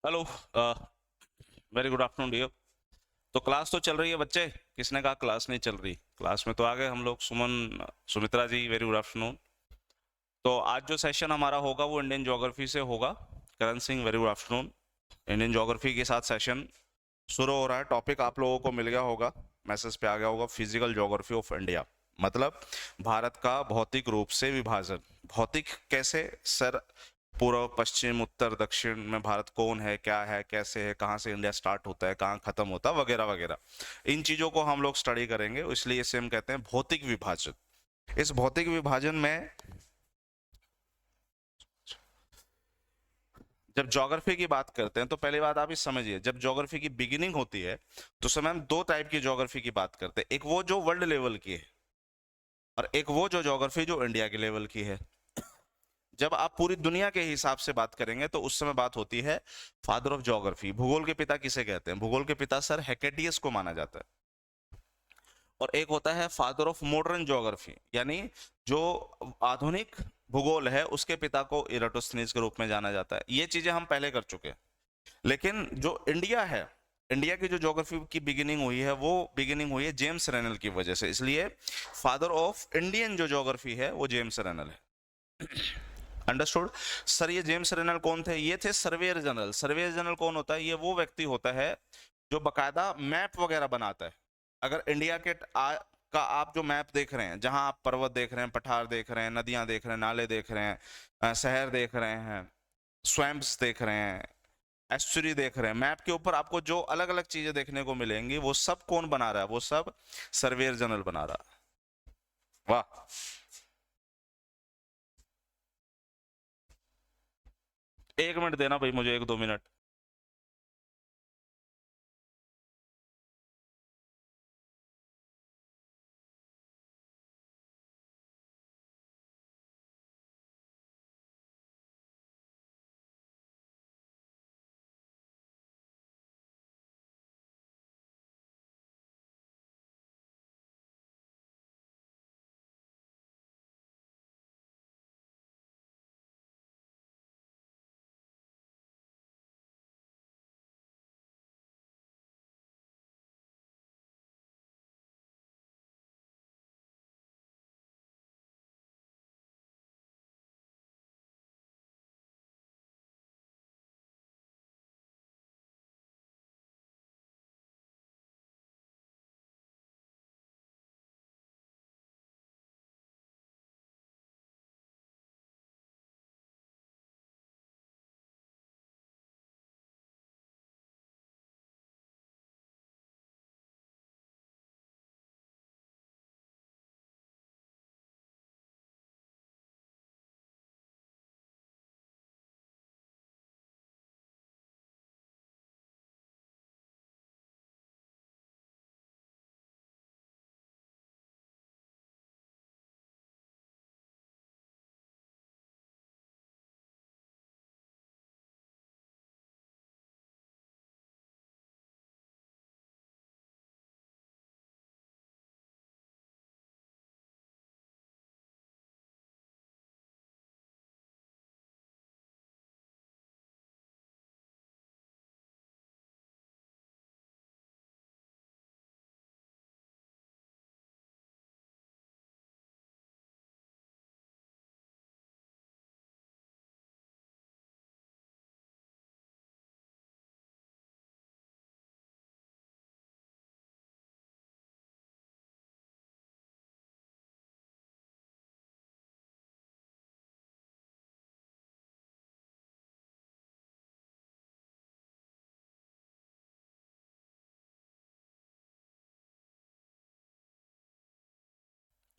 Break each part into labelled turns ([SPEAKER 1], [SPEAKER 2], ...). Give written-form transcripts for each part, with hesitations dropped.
[SPEAKER 1] Hello. Very good afternoon dear. तो class तो चल रही है बच्चे। किसने कहा क्लास नहीं चल रही? क्लास में तो आ गए हम लोग। सुमन, सुमित्रा जी, वेरी गुड आफ्टरनून। तो आज जो सेशन हमारा होगा वो इंडियन ज्योग्राफी से होगा। Karan Singh, very good afternoon. Indian geography के साथ सेशन शुरू हो रहा है। टॉपिक आप लोगों को मिल गया होगा, मैसेज पे आ गया होगा, फिजिकल ज्योग्राफी ऑफ इंडिया। मतलब भारत का भौतिक रूप से विभाजन। भौतिक कैसे सर? पूर्व, पश्चिम, उत्तर, दक्षिण में भारत कौन है, क्या है, कैसे है, कहाँ से इंडिया स्टार्ट होता है, कहाँ खत्म होता है, वगैरह वगैरह। इन चीजों को हम लोग स्टडी करेंगे, इसलिए इसे हम कहते हैं भौतिक विभाजन। इस भौतिक विभाजन में जब ज्योग्राफी की बात करते हैं तो पहली बात आप ही समझिए, जब ज्योग्राफी की बिगिनिंग होती है तो समय हम दो टाइप की ज्योग्राफी की बात करते हैं। एक वो जो वर्ल्ड लेवल की है, और एक वो जो ज्योग्राफी जो इंडिया के लेवल की है। जब आप पूरी दुनिया के हिसाब से बात करेंगे तो उस समय बात होती है फादर ऑफ ज्योग्राफी। भूगोल के पिता किसे कहते हैं? भूगोल के पिता सर हेकेटियस को माना जाता है। और एक होता है फादर ऑफ मॉडर्न ज्योग्राफी, यानी जो आधुनिक भूगोल है उसके पिता को इराटोस्थनीज के रूप में जाना जाता है। ये चीजें हम पहले कर चुके हैं। लेकिन जो इंडिया है, इंडिया की जो ज्योग्राफी की बिगिनिंग हुई है वो बिगिनिंग हुई है जेम्स रेनल की वजह से। इसलिए फादर ऑफ इंडियन जो ज्योग्राफी है वो जेम्स रेनल है। अंडरस्टूड? सर ये जेम्स रेनल कौन थे? ये थे सर्वेयर जनरल। सर्वेयर जनरल कौन होता है? ये वो व्यक्ति होता है जो बकायदा मैप वगैरह बनाता है। अगर इंडिया के का आप जो मैप देख रहे हैं, जहां आप पर्वत देख रहे हैं, पठार देख रहे हैं, नदियां देख रहे हैं, नाले देख रहे हैं, शहर देख रहे हैं, स्वैम्प्स देख रहे हैं, एस्चुरी देख रहे हैं, मैप के ऊपर आपको जो अलग अलग चीजें देखने को मिलेंगी वो सब कौन बना रहा है? वो सब सर्वेयर जनरल बना रहा है। वाह। एक मिनट देना भाई मुझे, एक दो मिनट।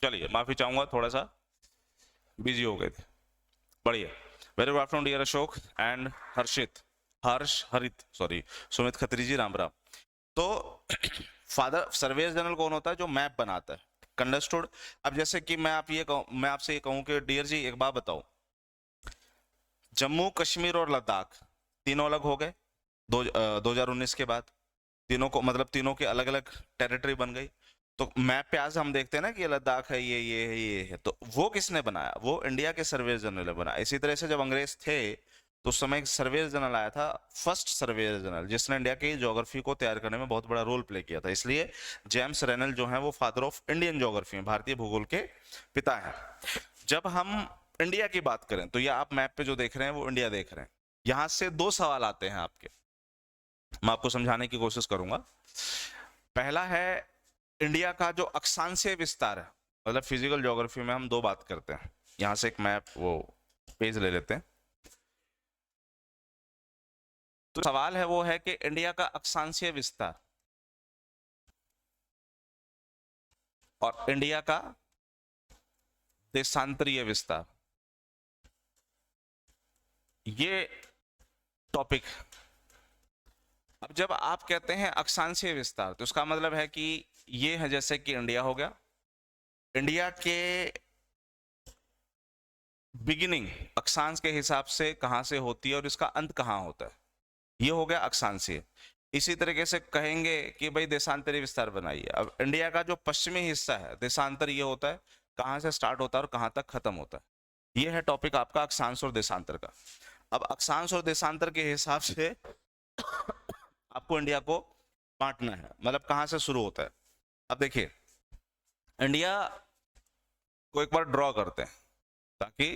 [SPEAKER 1] चलिए, माफी चाहूंगा, थोड़ा सा बिजी हो गए थे। बढ़िया। Very good afternoon dear Ashok and Harshit, Harsh Harit, sorry, Sumit Khatri ji, Ram Ram. तो फादर सर्वेयर जनरल कौन होता है? जो मैप बनाता है। अंडरस्टूड? अब जैसे कि मैं आपसे ये कहूं कि डियर जी एक बात बताओ, जम्मू कश्मीर और लद्दाख तीनों अलग हो गए 2019 के बाद। तीनों को मतलब तीनों की अलग अलग टेरिटरी बन गई। तो मैप पे आज हम देखते हैं ना कि ये लद्दाख है, ये है, ये है। तो वो किसने बनाया? वो इंडिया के सर्वेयर जनरल ने बनाया। इसी तरह से जब अंग्रेज थे तो उस समय एक सर्वेयर जनरल आया था, फर्स्ट सर्वेयर जनरल, जिसने इंडिया की ज्योग्राफी को तैयार करने में बहुत बड़ा रोल प्ले किया था। इसलिए जेम्स रेनल जो है वो फादर ऑफ इंडियन ज्योग्राफी, भारतीय भूगोल के पिता हैं। जब हम इंडिया की बात करें तो ये आप मैप पे जो देख रहे हैं वो इंडिया देख रहे हैं। यहां से दो सवाल आते हैं आपके, मैं आपको समझाने की कोशिश करूंगा। पहला है इंडिया का जो अक्षांशीय विस्तार है, मतलब फिजिकल ज्योग्राफी में हम दो बात करते हैं। यहां से एक मैप वो पेज ले लेते हैं। तो सवाल है वो है कि इंडिया का अक्षांशीय विस्तार और इंडिया का देशांतरीय विस्तार, ये टॉपिक। अब जब आप कहते हैं अक्षांशीय विस्तार तो इसका मतलब है कि ये है जैसे कि इंडिया हो गया, इंडिया के बिगिनिंग अक्षांश के हिसाब से कहां से होती है और इसका अंत कहां होता है, ये हो गया अक्षांशीय। इसी तरीके से कहेंगे कि भाई देशांतरी विस्तार बनाइए। अब इंडिया का जो पश्चिमी हिस्सा है, देशांतर ये होता है कहां से स्टार्ट होता है और कहां तक खत्म होता है। ये है टॉपिक आपका अक्षांश और देशांतर का। अब अक्षांश और देशांतर के हिसाब से आपको इंडिया को बांटना है, मतलब कहां से शुरू होता है। अब देखिए इंडिया को एक बार ड्रॉ करते हैं ताकि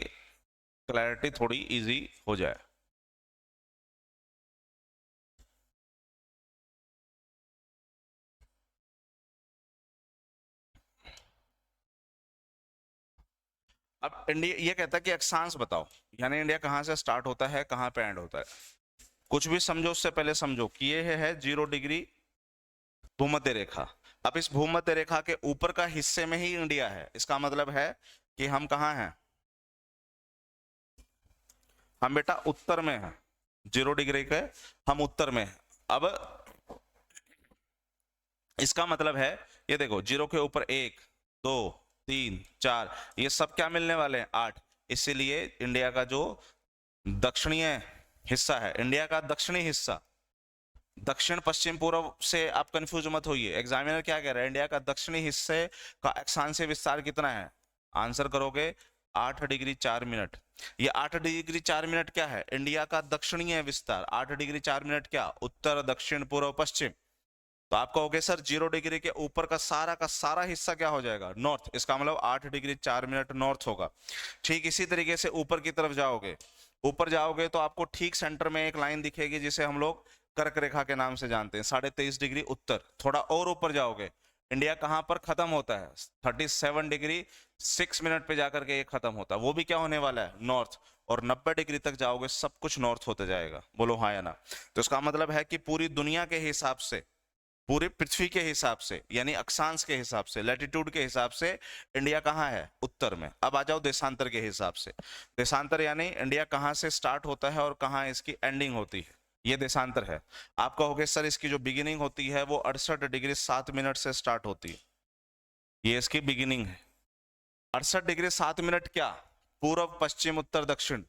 [SPEAKER 1] क्लैरिटी थोड़ी इजी हो जाए। अब इंडिया ये कहता है कि अक्षांश बताओ, यानी इंडिया कहां से स्टार्ट होता है कहां पे एंड होता है। कुछ भी समझो उससे पहले समझो कि ये है 0 डिग्री भूमध्य रेखा। अब इस भूमध्य रेखा के ऊपर का हिस्से में ही इंडिया है, इसका मतलब है कि हम कहां हैं, हम बेटा उत्तर में हैं। 0 डिग्री के हम उत्तर में हैं। अब इसका मतलब है ये देखो, 0 के ऊपर 1 2 3 4, ये सब क्या मिलने वाले हैं 8। इसीलिए इंडिया का जो दक्षिणीय हिस्सा है, इंडिया का दक्षिणी हिस्सा, दक्षिण पश्चिम पूर्व से आप कंफ्यूज मत होइए। एग्जामिनर क्या कह रहा है, इंडिया का दक्षिणी हिस्से का अक्षांशीय विस्तार कितना है, आंसर करोगे 8 डिग्री 4 मिनट। ये 8 डिग्री 4 मिनट क्या है, इंडिया का दक्षिणीय विस्तार। 8 डिग्री 4 मिनट क्या, उत्तर दक्षिण पूर्व पश्चिम। तो आप कहोगे सर 0 डिग्री के ऊपर का सारा हिस्सा क्या हो जाएगा, नॉर्थ। इसका मतलब 8 डिग्री 4 मिनट नॉर्थ होगा। ठीक इसी तरीके से ऊपर की तरफ जाओगे, ऊपर जाओगे तो आपको ठीक सेंटर में एक लाइन दिखेगी जिसे हम लोग कर्क रेखा के नाम से जानते हैं, 23.5 डिग्री उत्तर। थोड़ा और ऊपर जाओगे, इंडिया कहां पर खत्म होता है, 37 डिग्री 6 मिनट पे जाकर के ये खत्म होता है, वो भी क्या होने वाला है, नॉर्थ। और 90 डिग्री तक जाओगे सब कुछ नॉर्थ होते जाएगा। बोलो हाँ या ना। तो इसका मतलब है कि पूरी दुनिया के हिसाब से, पूरे पृथ्वी के हिसाब से, यानी अक्षांश के हिसाब से, लैटिट्यूड के हिसाब से इंडिया कहाँ है, उत्तर में। अब आ जाओ देशांतर के हिसाब से। देशांतर यानी इंडिया कहाँ से स्टार्ट होता है और कहाँ इसकी एंडिंग होती है, ये देशांतर है। आप कहोगे सर इसकी जो बिगिनिंग होती है वो 68 डिग्री 7 मिनट से स्टार्ट होती है, ये इसकी बिगिनिंग है। 68 डिग्री 7 मिनट क्या, पूर्व पश्चिम उत्तर दक्षिण।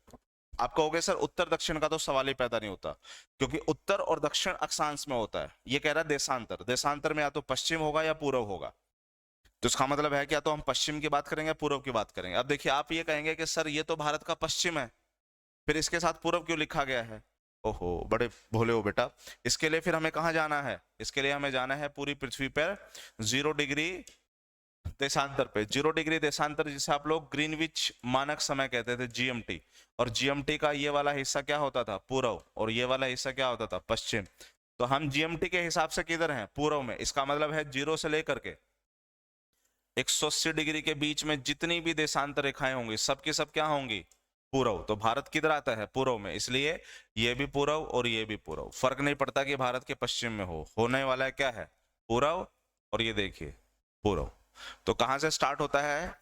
[SPEAKER 1] आप कहोगे सर उत्तर दक्षिण का तो सवाल ही पैदा नहीं होता, क्योंकि उत्तर और दक्षिण अक्षांश में होता है। ये कह रहा है देशांतर, देशांतर में या तो पश्चिम होगा या पूर्व होगा। तो इसका मतलब है कि या तो हम पश्चिम की बात करेंगे, पूर्व की बात करेंगे। अब देखिए आप ये कहेंगे कि सर ये तो भारत का पश्चिम है, फिर इसके साथ पूर्व क्यों लिखा गया है। ओहो बड़े भोले हो बेटा। इसके लिए फिर हमें कहाँ जाना है, इसके लिए हमें जाना है पूरी पृथ्वी पर 0 डिग्री देशांतर पे। 0 डिग्री देशांतर जिसे आप लोग ग्रीनविच मानक समय कहते थे, जीएमटी। और जीएमटी का ये वाला हिस्सा क्या होता था, पूर्व, और ये वाला हिस्सा क्या होता था, पश्चिम। तो हम जीएमटी के हिसाब से किधर हैं, पूर्व में। इसका मतलब है 0 से लेकर के 180 डिग्री के बीच में जितनी भी देशांतर रेखाएं होंगी सबकी सब क्या होंगी, पूर्व। तो भारत किधर आता है, पूर्व में। इसलिए ये भी पूर्व और ये भी पूर्व, फर्क नहीं पड़ता कि भारत के पश्चिम में हो, होने वाला है क्या है, पूर्व। और ये देखिए पूर्व। तो कहां से स्टार्ट होता है,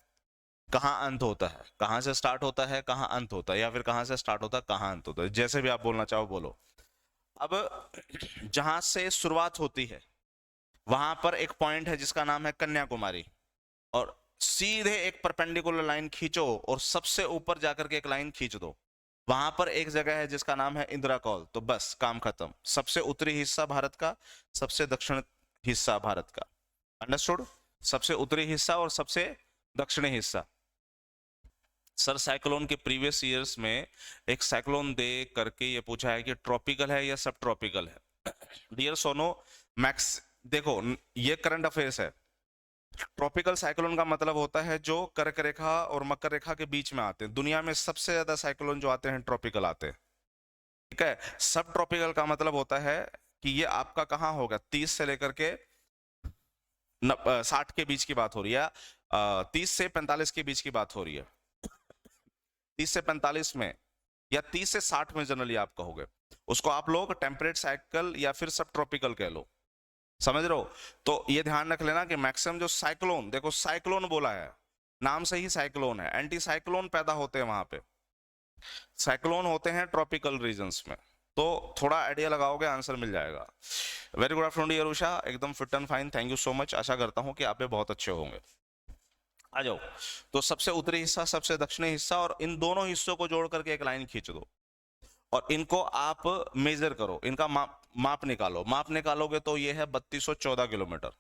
[SPEAKER 1] कहां अंत होता है, कहां से स्टार्ट होता है कहां अंत होता है, या फिर कहां से स्टार्ट होता है कहां अंत होता है, जैसे भी आप बोलना चाहो बोलो। अब जहां से शुरुआत होती है वहां पर एक पॉइंट है जिसका नाम है कन्याकुमारी, और सीधे एक परपेंडिकुलर लाइन खींचो और सबसे ऊपर जाकर के एक लाइन खींच दो। वहां पर एक जगह है जिसका नाम है इंदिरा कॉल। तो बस काम खत्म। सबसे उत्तरी हिस्सा भारत का, सबसे दक्षिण हिस्सा भारत का। अंडरस्टूड। सबसे उत्तरी हिस्सा और सबसे दक्षिणी हिस्सा, सर साइक्लोन के प्रीवियस ईयर्स में एक साइक्लोन दे करके ये पूछा है कि ट्रॉपिकल है या सब ट्रॉपिकल है। डियर सोनो, मैक्स देखो ये करंट अफेयर्स है। ट्रॉपिकल साइक्लोन का मतलब होता है जो कर्क रेखा और मकर रेखा के बीच में आते हैं। दुनिया में सबसे ज्यादा साइक्लोन जो आते हैं ट्रॉपिकल आते हैं, ठीक है। सब ट्रॉपिकल का मतलब होता है कि ये आपका कहाँ होगा, 30 से लेकर के 60 के बीच की बात हो रही है, 30 से 45 के बीच की बात हो रही है। 30 से 45 में या 30 से 60 में जनरली आप कहोगे उसको, आप लोग टेम्परेट साइकिल या फिर सब ट्रॉपिकल कह लो, समझ रहे हो। तो ये ध्यान रख लेना कि मैक्सिमम जो साइक्लोन, देखो साइक्लोन बोला है, नाम से ही साइक्लोन है, एंटी साइक्लोन पैदा होते हैं वहां पे, साइक्लोन होते हैं ट्रॉपिकल रीजन्स में। तो थोड़ा आइडिया लगाओगे आंसर मिल जाएगा। वेरी गुड आफ्टरनून यरूषा, एकदम fit and fine, thank you so much. आशा करता हूं कि आप बहुत अच्छे होंगे। आ जाओ, तो सबसे उत्तरी हिस्सा, सबसे दक्षिणी हिस्सा, और इन दोनों हिस्सों को जोड़ करके एक लाइन खींच दो और इनको आप मेजर करो, इनका माप निकालो। माप निकालोगे तो ये है 3214 किलोमीटर।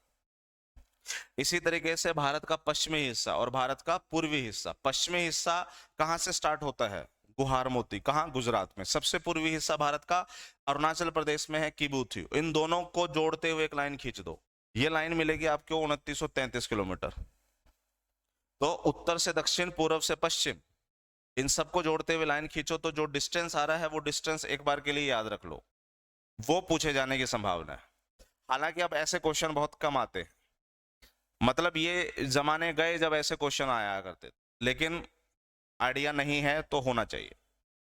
[SPEAKER 1] इसी तरीके से भारत का पश्चिमी हिस्सा और भारत का पूर्वी हिस्सा, पश्चिमी हिस्सा कहां से स्टार्ट होता है, गुहार मोती, कहां, गुजरात में। सबसे पूर्वी हिस्सा भारत का अरुणाचल प्रदेश में है, किबूथी। इन दोनों को जोड़ते हुए एक लाइन खींच दो, ये लाइन मिलेगी आपको 2933 किलोमीटर। तो उत्तर से दक्षिण, पूर्व से पश्चिम, इन सबको जोड़ते हुए लाइन खींचो तो जो डिस्टेंस आ रहा है वो डिस्टेंस एक बार के लिए याद रख लो, वो पूछे जाने की संभावना है। हालांकि अब ऐसे क्वेश्चन बहुत कम आते हैं, मतलब ये जमाने गए जब ऐसे क्वेश्चन आया करते थे, लेकिन आइडिया नहीं है तो होना चाहिए,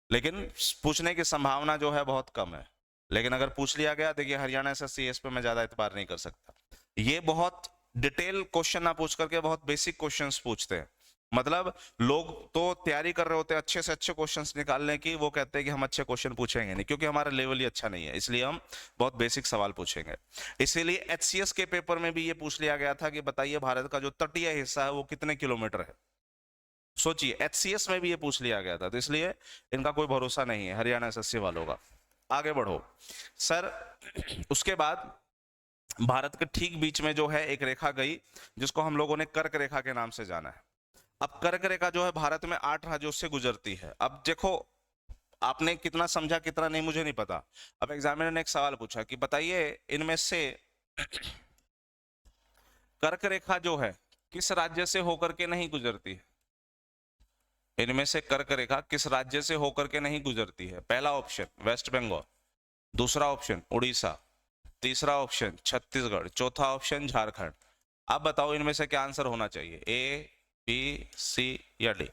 [SPEAKER 1] लेकिन पूछने की संभावना जो है बहुत कम है। लेकिन अगर पूछ लिया गया, देखिए हरियाणा एसएससी इस पे मैं ज्यादा इतबार नहीं कर सकता। ये बहुत डिटेल क्वेश्चन ना पूछ करके बहुत बेसिक क्वेश्चंस पूछते हैं। मतलब लोग तो तैयारी कर रहे होते हैं अच्छे से अच्छे क्वेश्चंस निकालने की, वो कहते हैं कि हम अच्छे क्वेश्चन पूछेंगे नहीं, क्योंकि हमारा लेवल ही अच्छा नहीं है, इसलिए हम बहुत बेसिक सवाल पूछेंगे। इसीलिए एचसीएस के पेपर में भी ये पूछ लिया गया था कि बताइए भारत का जो तटीय हिस्सा है वो कितने किलोमीटर है। सोचिए, एचसीएस में भी ये पूछ लिया गया था, तो इसलिए इनका कोई भरोसा नहीं है हरियाणा एसएससी वालों का। आगे बढ़ो सर। उसके बाद भारत के ठीक बीच में जो है एक रेखा गई, जिसको हम लोगों ने कर्क रेखा के नाम से जाना है। अब कर्क रेखा जो है भारत में 8 राज्यों से गुजरती है। अब देखो, आपने कितना समझा कितना नहीं मुझे नहीं पता। अब एग्जामिनर ने एक सवाल पूछा कि बताइए इनमें से कर्क रेखा जो है किस राज्य से होकर के नहीं गुजरती है, इनमें से कर्क रेखा किस राज्य से होकर के नहीं गुजरती है। पहला ऑप्शन वेस्ट बंगाल, दूसरा ऑप्शन उड़ीसा, तीसरा ऑप्शन छत्तीसगढ़, चौथा ऑप्शन झारखंड। आप बताओ इनमें से क्या आंसर होना चाहिए, ए, बी, सी या डी।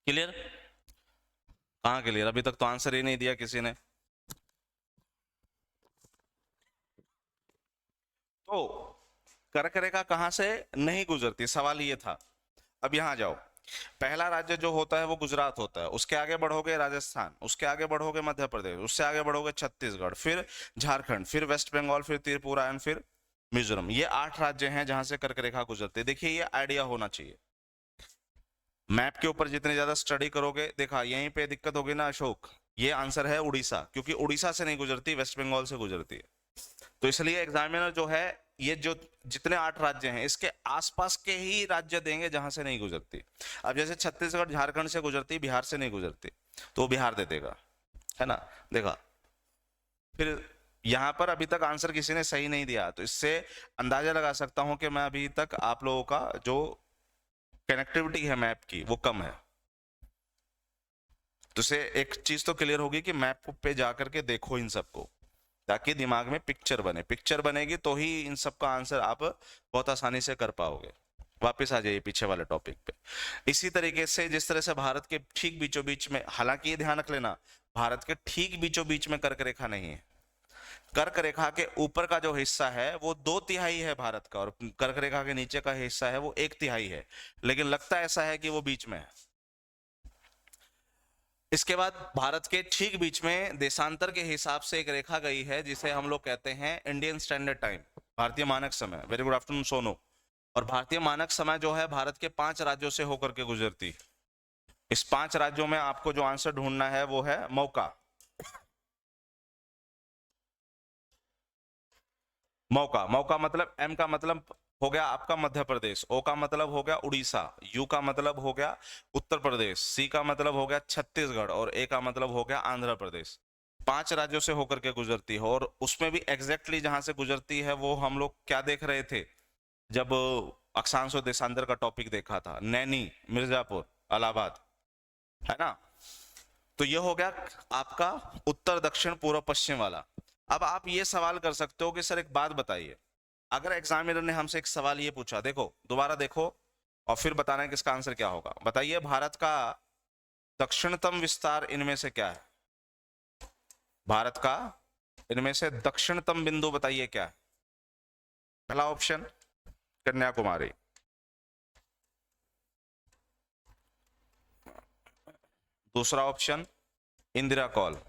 [SPEAKER 1] क्लियर? कहाँ क्लियर, अभी तक तो आंसर ही नहीं दिया किसी ने। तो कर्क रेखा कहाँ से नहीं गुजरती, सवाल ये था। अब यहाँ जाओ, पहला राज्य जो होता है वो गुजरात होता है, उसके आगे बढ़ोगे राजस्थान, उसके आगे बढ़ोगे मध्य प्रदेश, उससे आगे बढ़ोगे छत्तीसगढ़, फिर झारखंड, फिर वेस्ट बंगाल, फिर त्रिपुरा एंड फिर मिजोरम। ये 8 राज्य हैं जहां से कर्क रेखा गुजरती है। देखिए ये आइडिया होना चाहिए। मैप के ऊपर जितने ज्यादा स्टडी करोगे, देखा यहीं पे दिक्कत होगी ना अशोक, ये आंसर है उड़ीसा, क्योंकि उड़ीसा से नहीं गुजरती, वेस्ट बंगाल से गुजरती है। तो इसलिए एग्जामिनर जो है, ये जो जितने 8 राज्य हैं इसके आसपास के ही राज्य देंगे जहां से नहीं गुजरती। अब जैसे छत्तीसगढ़ झारखंड से गुजरती, बिहार से नहीं गुजरती, तो वो बिहार दे देगा, है ना। देखा, फिर यहाँ पर अभी तक आंसर किसी ने सही नहीं दिया, तो इससे अंदाजा लगा सकता हूं कि मैं अभी तक आप लोगों का जो कनेक्टिविटी है मैप की वो कम है। तो से एक चीज तो क्लियर होगी कि मैप पे जा करके देखो इन सबको, ताकि दिमाग में पिक्चर बने, पिक्चर बनेगी तो ही इन सब का आंसर आप बहुत आसानी से कर पाओगे। वापस आ जाइए पीछे वाले टॉपिक पे। इसी तरीके से जिस तरह से भारत के ठीक बीचों बीच में, हालांकि ये ध्यान रख लेना, भारत के ठीक बीचों बीच में कर्क रेखा नहीं है। कर्क रेखा के ऊपर का जो हिस्सा है वो 2/3 है भारत का, और कर्क रेखा के नीचे का हिस्सा है वो 1/3 है, लेकिन लगता ऐसा है कि वो बीच में है। इसके बाद भारत के ठीक बीच में देशांतर के हिसाब से एक रेखा गई है जिसे हम लोग कहते हैं इंडियन स्टैंडर्ड टाइम, भारतीय मानक समय। Very good afternoon Sonu. और भारतीय मानक समय जो है भारत के 5 राज्यों से होकर के गुजरती। इस 5 राज्यों में आपको जो आंसर ढूंढना है वो है मौका। मौका, मौका मतलब एम का मतलब हो गया आपका मध्य प्रदेश, ओ का मतलब हो गया उड़ीसा, यू का मतलब हो गया उत्तर प्रदेश, सी का मतलब हो गया छत्तीसगढ़, और ए का मतलब हो गया आंध्र प्रदेश। 5 राज्यों से होकर के गुजरती है, और उसमें भी एग्जैक्टली जहां से गुजरती है वो हम लोग क्या देख रहे थे जब अक्षांश और देशांतर का टॉपिक देखा था, नैनी, मिर्जापुर, इलाहाबाद, है ना। तो ये हो गया आपका उत्तर दक्षिण पूर्व पश्चिम वाला। अब आप ये सवाल कर सकते हो कि सर एक बात बताइए, अगर एग्जामिनर ने हमसे एक सवाल ये पूछा, देखो दोबारा देखो और फिर बताना है कि इसका आंसर क्या होगा। बताइए भारत का दक्षिणतम विस्तार इनमें से क्या है। भारत का इनमें से दक्षिणतम बिंदु बताइए क्या है। पहला ऑप्शन कन्याकुमारी, दूसरा ऑप्शन इंदिरा कॉल,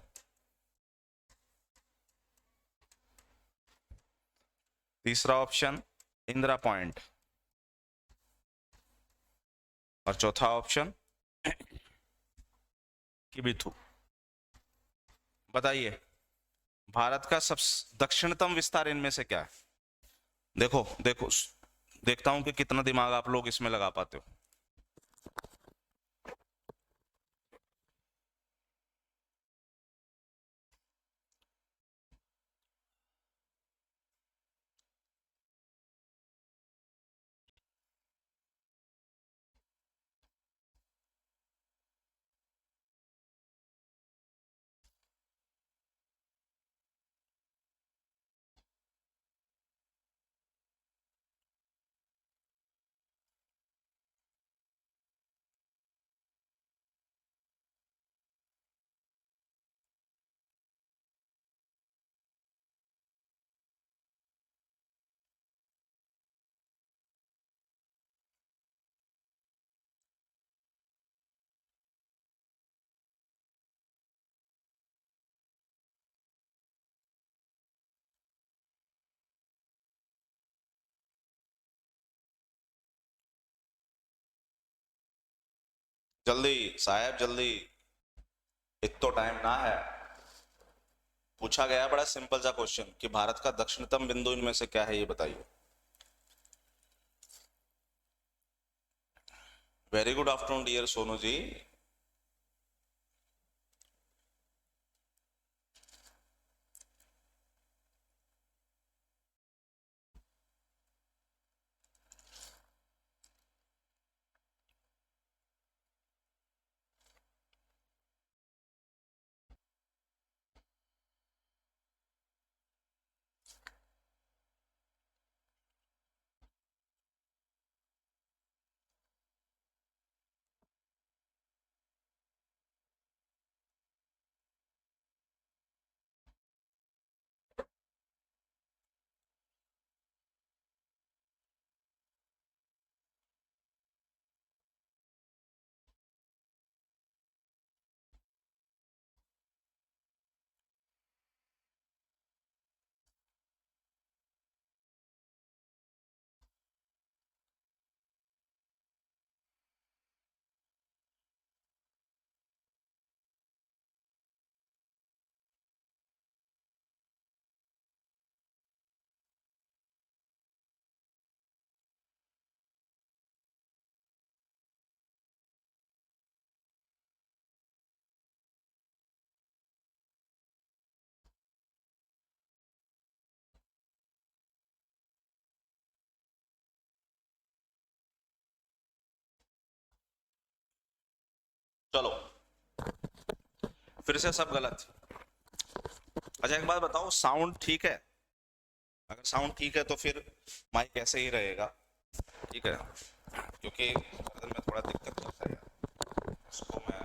[SPEAKER 1] तीसरा ऑप्शन इंदिरा पॉइंट, और चौथा ऑप्शन किबिथु। बताइए भारत का सब दक्षिणतम विस्तार इनमें से क्या है। देखो देखो, देखता हूं कि कितना दिमाग आप लोग इसमें लगा पाते हो। जल्दी साहब जल्दी, इतना टाइम ना है। पूछा गया बड़ा सिंपल सा क्वेश्चन कि भारत का दक्षिणतम बिंदु इनमें से क्या है, ये बताइए। Very good afternoon dear Sonu ji. चलो फिर से सब गलत। अच्छा एक बात बताओ, साउंड ठीक है? अगर साउंड ठीक है तो फिर माइक ऐसे ही रहेगा, ठीक है? क्योंकि गर्दन में थोड़ा दिक्कत करता है यार, इसको मैं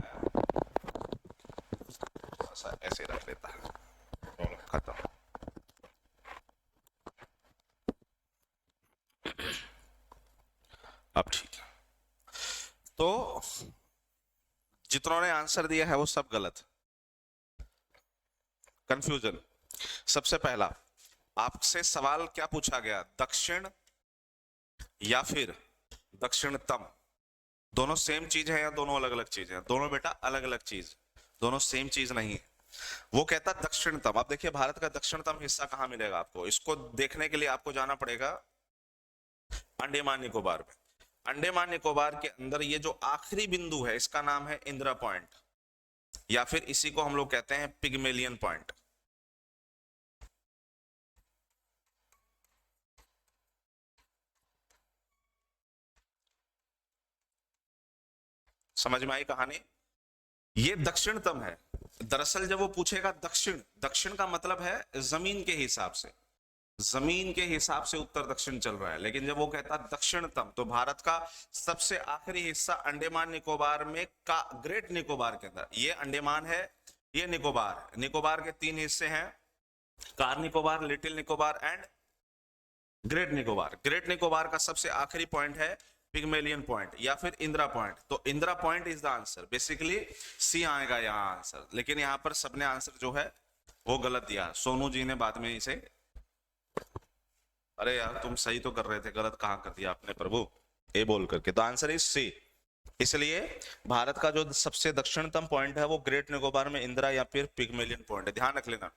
[SPEAKER 1] थोड़ा सा ऐसे रख लेता है। प्रॉब्लम खत्म। अब ठीक है। तो जितनों ने आंसर दिया है वो सब गलत। कंफ्यूजन। सबसे पहला आपसे सवाल क्या पूछा गया, दक्षिण या फिर दक्षिणतम? दोनों सेम चीज है या दोनों अलग अलग चीज है? दोनों बेटा अलग अलग चीज, दोनों सेम चीज नहीं है। वो कहता दक्षिणतम। अब देखिए भारत का दक्षिणतम हिस्सा कहां मिलेगा आपको, इसको देखने के लिए आपको जाना पड़ेगा अंडमान निकोबार में। अंडमान निकोबार के अंदर ये जो आखिरी बिंदु है इसका नाम है इंदिरा पॉइंट, या फिर इसी को हम लोग कहते हैं पिग्मेलियन पॉइंट। समझ में आई कहानी? ये दक्षिणतम है। दरअसल जब वो पूछेगा दक्षिण, दक्षिण का मतलब है जमीन के हिसाब से, जमीन के हिसाब से उत्तर दक्षिण चल रहा है। लेकिन जब वो कहता दक्षिणतम तो भारत का सबसे आखिरी हिस्सा अंडमान निकोबार में का ग्रेट निकोबार के अंदर, ये अंडमान है, ये निकोबार। निकोबार के तीन हिस्से हैं, car Nicobar, little Nicobar and great Nicobar. Great Nicobar का सबसे आखिरी पॉइंट है पिग्मेलियन पॉइंट या फिर इंदिरा पॉइंट। तो Indira point is the answer, basically C आएगा यहाँ आंसर। लेकिन यहाँ पर सबने आंसर जो है वो गलत दिया। सोनू जी ने बाद में इसे, अरे यार तुम सही तो कर रहे थे, गलत कहाँ कर दिया आपने प्रभु, ए बोल करके। तो आंसर इज सी। इसलिए भारत का जो सबसे दक्षिणतम पॉइंट है वो ग्रेट निकोबार में इंदिरा या फिर पिग्मेलियन पॉइंट है। ध्यान रख लेना,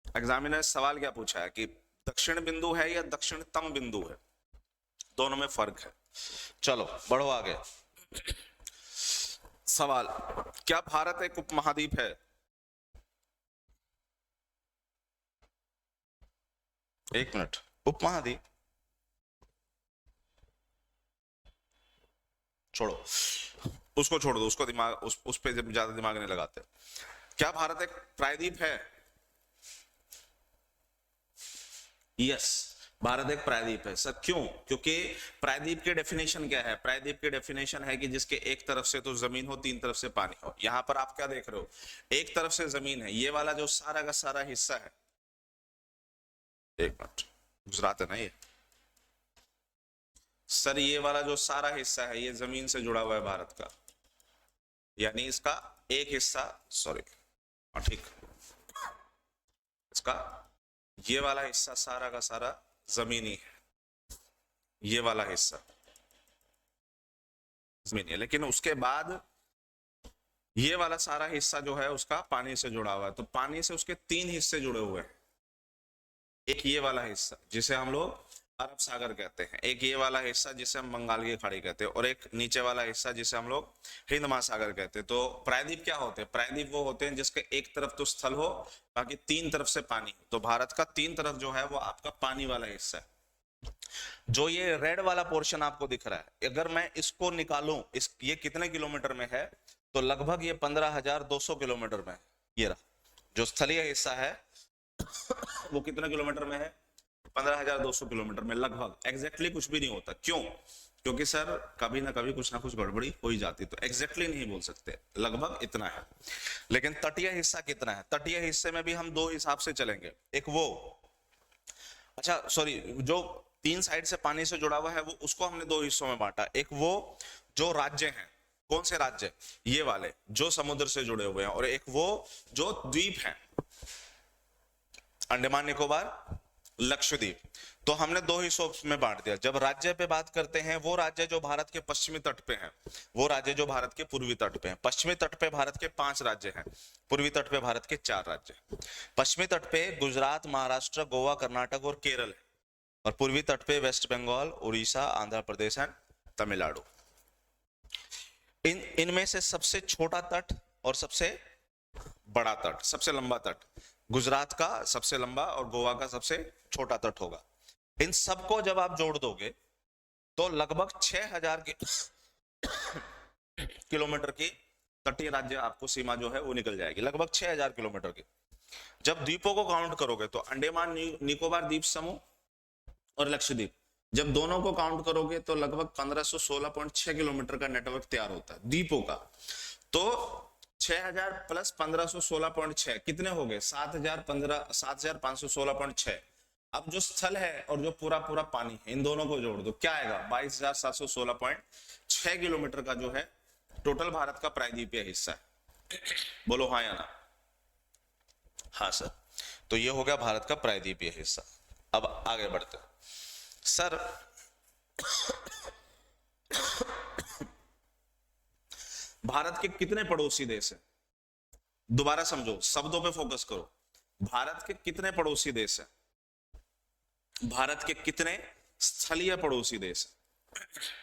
[SPEAKER 1] एग्जामिनर सवाल क्या पूछा है कि दक्षिण बिंदु है या दक्षिणतम बिंदु है, दोनों में फर्क है। चलो बढ़ो आगे। सवाल, क्या भारत एक उपमहाद्वीप है? एक मिनट, उपमहाद्वीप छोड़ो, उसको छोड़ दो, उसको दिमाग उस पे ज्यादा दिमाग नहीं लगाते। क्या भारत एक प्रायद्वीप है? यस, भारत एक प्रायद्वीप है। सर क्यों? क्योंकि प्रायद्वीप की डेफिनेशन क्या है? प्रायद्वीप की डेफिनेशन है कि जिसके एक तरफ से तो जमीन हो, तीन तरफ से पानी हो। यहां पर आप क्या देख रहे हो, एक तरफ से जमीन है, ये वाला जो सारा का सारा हिस्सा है, एक मिनट, गुजरात है ना ये सर, ये वाला जो सारा हिस्सा है ये जमीन से जुड़ा हुआ है भारत का, यानी इसका एक हिस्सा, सॉरी ठीक, इसका ये वाला हिस्सा सारा का सारा जमीनी है, ये वाला हिस्सा जमीनी है। लेकिन उसके बाद ये वाला सारा हिस्सा जो है उसका पानी से जुड़ा हुआ है। तो पानी से उसके तीन हिस्से जुड़े हुए हैं। एक ये वाला हिस्सा जिसे हम लोग अरब सागर कहते हैं, एक ये वाला हिस्सा जिसे हम बंगाल की खाड़ी कहते हैं, और एक नीचे वाला हिस्सा जिसे हम लोग हिंद महासागर कहते हैं। तो प्रायद्वीप क्या होते हैं? प्रायद्वीप वो होते हैं जिसके एक तरफ तो स्थल हो, बाकी तीन तरफ से पानी। तो भारत का तीन तरफ जो है वो आपका पानी वाला हिस्सा है। जो ये रेड वाला पोर्शन आपको दिख रहा है, अगर मैं इसको निकालूं, ये कितने किलोमीटर में है? तो लगभग ये 15,200 किलोमीटर में। ये रहा जो स्थलीय हिस्सा है वो कितने किलोमीटर में है? 15,200 किलोमीटर में लगभग। एग्जैक्टली कुछ भी नहीं होता। क्यों? क्योंकि सर कभी ना कभी कुछ ना कुछ गड़बड़ी हो ही जाती, तो एग्जैक्टली नहीं बोल सकते, लगभग इतना है। लेकिन तटीय हिस्सा कितना है? तटीय हिस्से में भी हम दो हिसाब से चलेंगे। एक वो, अच्छा सॉरी, जो तीन साइड से पानी से जुड़ा हुआ है वो, उसको हमने दो हिस्सों में बांटा। एक वो जो राज्य हैं, कौन से राज्य? ये वाले जो समुद्र से जुड़े हुए हैं, और एक वो जो द्वीप हैं, अंडमान निकोबार, लक्षद्वीप। तो हमने दो हिस्सों में बांट दिया। जब राज्य पे बात करते हैं, वो राज्य जो भारत के पश्चिमी तट पे हैं, वो राज्य जो भारत के पूर्वी तट पे हैं। पश्चिमी तट पे भारत के 5 राज्य हैं, पूर्वी तट पे भारत के 4 राज्य हैं। पश्चिमी तट पे गुजरात, महाराष्ट्र, गोवा, कर्नाटक और केरल है, और पूर्वी तट पे West Bengal, Orissa, Andhra Pradesh and Tamil Nadu. इनमें से सबसे छोटा तट और सबसे बड़ा तट, सबसे लंबा तट गुजरात का सबसे लंबा और गोवा का सबसे छोटा तट होगा। इन सबको जब आप जोड़ दोगे तो लगभग 6,000 किलोमीटर की तटीय राज्य आपको सीमा जो है वो निकल जाएगी लगभग 6000 किलोमीटर की। जब द्वीपों को काउंट करोगे तो अंडमान निकोबार द्वीप समूह और लक्षद्वीप, जब दोनों को काउंट करोगे तो लगभग 1516.6 किलोमीटर का नेटवर्क तैयार होता है द्वीपों का। तो 6000 प्लस 1516.6 कितने हो गए? 7516.6। अब जो स्थल है और जो पूरा पूरा पानी है, इन दोनों को जोड़ दो, क्या आएगा? 22716.6 किलोमीटर का जो है टोटल भारत का प्रायद्वीपीय हिस्सा है। बोलो हाँ या ना? हाँ सर। तो ये हो गया भारत का प्रायद्वीपीय हिस्सा। अब आगे बढ़ते हैं सर। भारत के कितने पड़ोसी देश हैं? दोबारा समझो, शब्दों पे फोकस करो। भारत के कितने पड़ोसी देश हैं? भारत के कितने स्थलीय पड़ोसी देश हैं?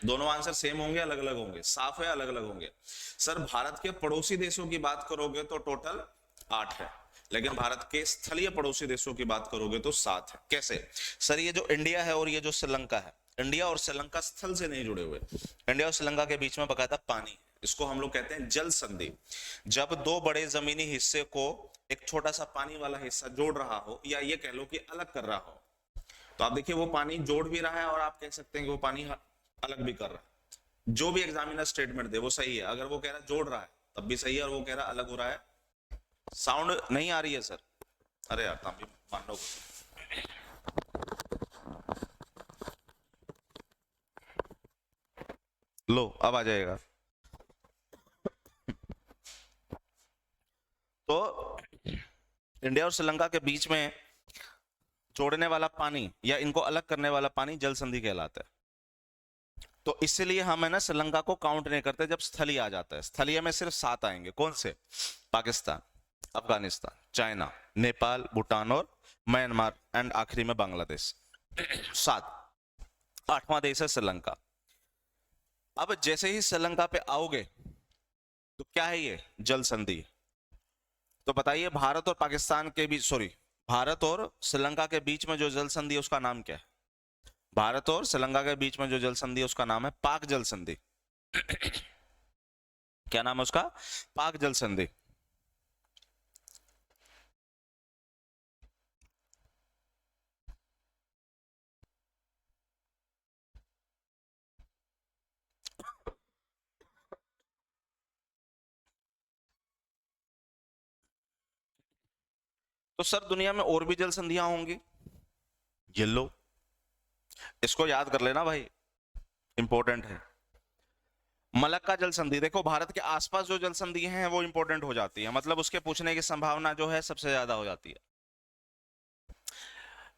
[SPEAKER 1] दोनों आंसर सेम होंगे, अलग अलग होंगे? साफ है, अलग अलग होंगे? सर भारत के पड़ोसी देशों की बात करोगे तो टोटल 8 है, लेकिन भारत के स्थलीय पड़ोसी देशों की बात करोगे तो 7 है। कैसे? सर ये जो इंडिया है और ये जो श्रीलंका है, इंडिया और श्रीलंका स्थल से नहीं जुड़े हुए। इंडिया और श्रीलंका के बीच में बकायदा पानी, इसको हम लोग कहते हैं जल संधि। जब दो बड़े जमीनी हिस्से को एक छोटा सा पानी वाला हिस्सा जोड़ रहा हो, या ये कह लो कि अलग कर रहा हो, तो आप देखिए वो पानी जोड़ भी रहा है और आप कह सकते हैं कि वो पानी अलग भी कर रहा है। जो भी एग्जामिनर स्टेटमेंट दे वो सही है। अगर वो कह रहा है जोड़ रहा है तब भी सही है, और वो कह रहा है अलग हो रहा है। साउंड नहीं आ रही है सर? अरे यार तुम भी मान लो। लो अब आ जाएगा। तो इंडिया और श्रीलंका के बीच में जोड़ने वाला पानी या इनको अलग करने वाला पानी जल संधि कहलाता है। तो इसलिए हम है ना श्रीलंका को काउंट नहीं करते जब स्थलीय आ जाता है। स्थलीय में सिर्फ 7 आएंगे। कौन से? पाकिस्तान, अफगानिस्तान, चाइना, नेपाल, भूटान और म्यांमार, एंड आखिरी में बांग्लादेश। 7। 8वां देश है श्रीलंका। अब जैसे ही श्रीलंका पे आओगे तो क्या है ये? जल संधि। तो बताइए भारत और पाकिस्तान के बीच, सॉरी, भारत और श्रीलंका के बीच में जो जल संधि है उसका नाम क्या है? भारत और श्रीलंका के बीच में जो जल संधि है उसका नाम है पाक जल संधि। क्या नाम है उसका? पाक जल संधि। तो सर दुनिया में और भी जल संधियां होंगी, ये लो, इसको याद कर लेना भाई, इंपॉर्टेंट है। मलक्का जल संधि, देखो भारत के आसपास जो जल संधि हैं वो इंपॉर्टेंट हो जाती है, मतलब उसके पूछने की संभावना जो है सबसे ज्यादा हो जाती है।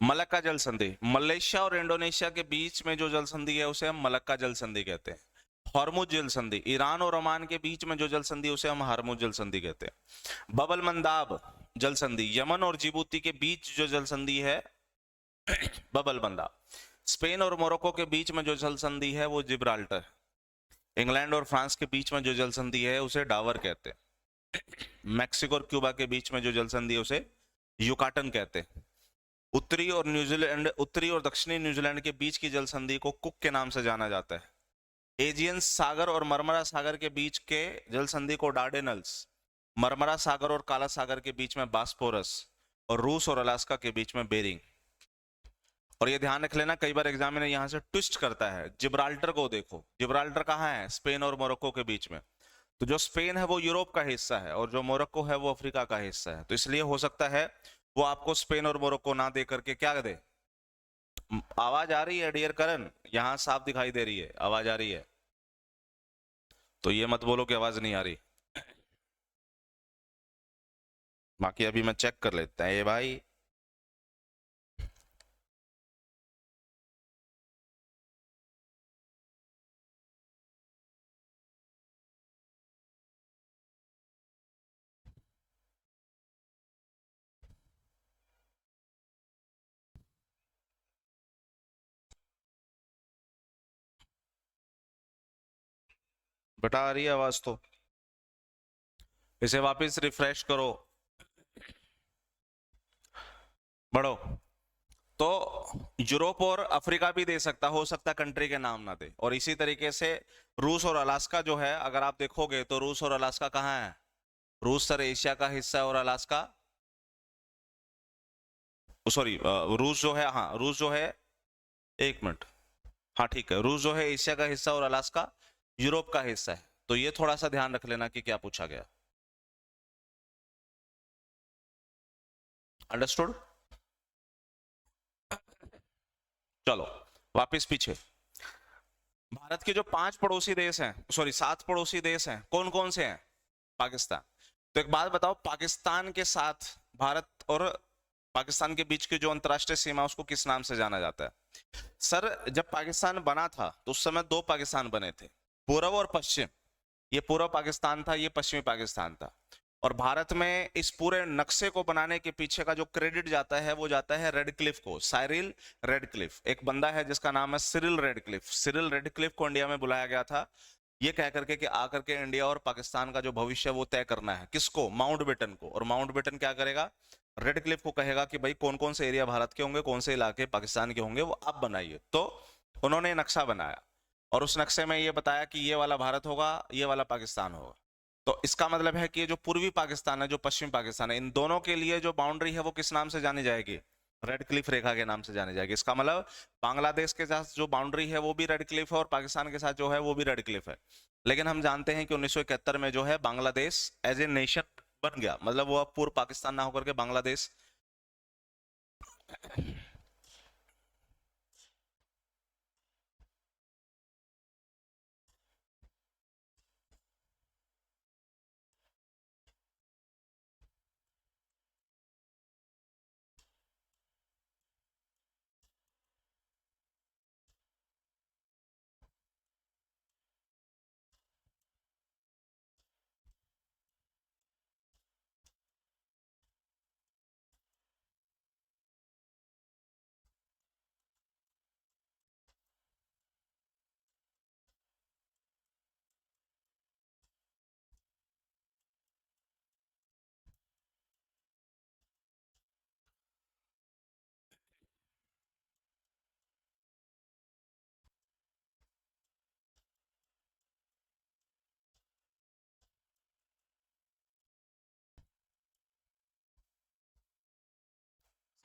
[SPEAKER 1] मलक्का जल संधि, मलेशिया और इंडोनेशिया के बीच में जो जल संधि है उसे हम मलक्का जल संधि कहते हैं। हॉर्मुज जल संधि, ईरान और ओमान के बीच में जो जल संधि उसे हम हार्मुज जल संधि कहते हैं। बबल मंदाब जल संधि, यमन और जिबूती के बीच जो जल संधि है बबल मंदाब। स्पेन और मोरक्को के बीच में जो जल संधि है वो जिब्राल्टर। इंग्लैंड और फ्रांस के बीच में जो जल संधि है उसे डावर कहते हैं। मैक्सिको और क्यूबा के बीच में जो जल संधि है उसे युकाटन कहते हैं। उत्तरी और दक्षिणी न्यूजीलैंड के बीच की जल संधि को कुक के नाम से जाना जाता है। एजियन सागर और मरमरा सागर के बीच के जल संधि को डार्डेनल्स, मरमरा सागर और काला सागर के बीच में बास्पोरस, और रूस और अलास्का के बीच में बेरिंग। और ये ध्यान रख लेना, कई बार एग्जामिनर यहां से ट्विस्ट करता है। जिब्राल्टर को देखो, जिब्राल्टर कहाँ है? स्पेन और मोरक्को के बीच में। तो जो स्पेन है वो यूरोप का हिस्सा है और जो मोरक्को है वो अफ्रीका का हिस्सा है। तो इसलिए हो सकता है वो आपको स्पेन और मोरक्को ना दे करके क्या दे। आवाज आ रही है डियर करण? यहां साफ दिखाई दे रही है, आवाज आ रही है, तो ये मत बोलो कि आवाज नहीं आ रही। बाकी अभी मैं चेक कर लेता है ये भाई। बेटा आ रही है आवाज तो? इसे वापस रिफ्रेश करो, बढ़ो। तो यूरोप और अफ्रीका भी दे सकता, हो सकता कंट्री के नाम ना दे। और इसी तरीके से रूस और अलास्का जो है, अगर आप देखोगे तो रूस और अलास्का कहाँ है? रूस सर एशिया का हिस्सा है, और अलास्का, सॉरी, रूस जो है, हाँ रूस जो है, एक मिनट, हाँ ठीक है, रूस जो है एशिया का हिस्सा और अलास्का यूरोप का हिस्सा है। तो ये थोड़ा सा ध्यान रख लेना कि क्या पूछा गया। अंडरस्टूड? चलो वापस पीछे। भारत के जो 5 पड़ोसी देश हैं, सॉरी 7 पड़ोसी देश हैं, कौन कौन से हैं? पाकिस्तान। तो एक बात बताओ, पाकिस्तान के साथ भारत और पाकिस्तान के बीच की जो अंतरराष्ट्रीय सीमा, उसको किस नाम से जाना जाता है? सर जब पाकिस्तान बना था तो उस समय 2 पाकिस्तान बने थे, पूर्व और पश्चिम। ये पूर्व पाकिस्तान था, ये पश्चिमी पाकिस्तान था। और भारत में इस पूरे नक्शे को बनाने के पीछे का जो क्रेडिट जाता है वो जाता है रेडक्लिफ को, साइरिल रेडक्लिफ। एक बंदा है जिसका नाम है सिरिल रेडक्लिफ। सिरिल रेडक्लिफ को इंडिया में बुलाया गया था ये कह करके कि आकर के इंडिया और पाकिस्तान का जो भविष्य वो तय करना है। किसको? माउंटबेटन को। और माउंटबेटन क्या करेगा? रेडक्लिफ को कहेगा कि भाई कौन कौन से एरिया भारत के होंगे, कौन से इलाके पाकिस्तान के होंगे, वो आप बनाइए। तो उन्होंने नक्शा बनाया और उस नक्शे में ये बताया कि ये वाला भारत होगा, ये वाला पाकिस्तान होगा। तो इसका मतलब है कि ये जो पूर्वी पाकिस्तान है, जो पश्चिमी पाकिस्तान है, इन दोनों के लिए जो बाउंड्री है वो किस नाम से जानी जाएगी? रेड क्लिफ रेखा के नाम से जानी जाएगी। इसका मतलब बांग्लादेश के साथ जो बाउंड्री है वो भी रेड क्लिफ है और पाकिस्तान के साथ जो है वो भी रेड क्लिफ है। लेकिन हम जानते हैं कि 1971 में जो है बांग्लादेश एज ए नेशन बन गया, मतलब वो अब पूर्व पाकिस्तान ना होकर के बांग्लादेश।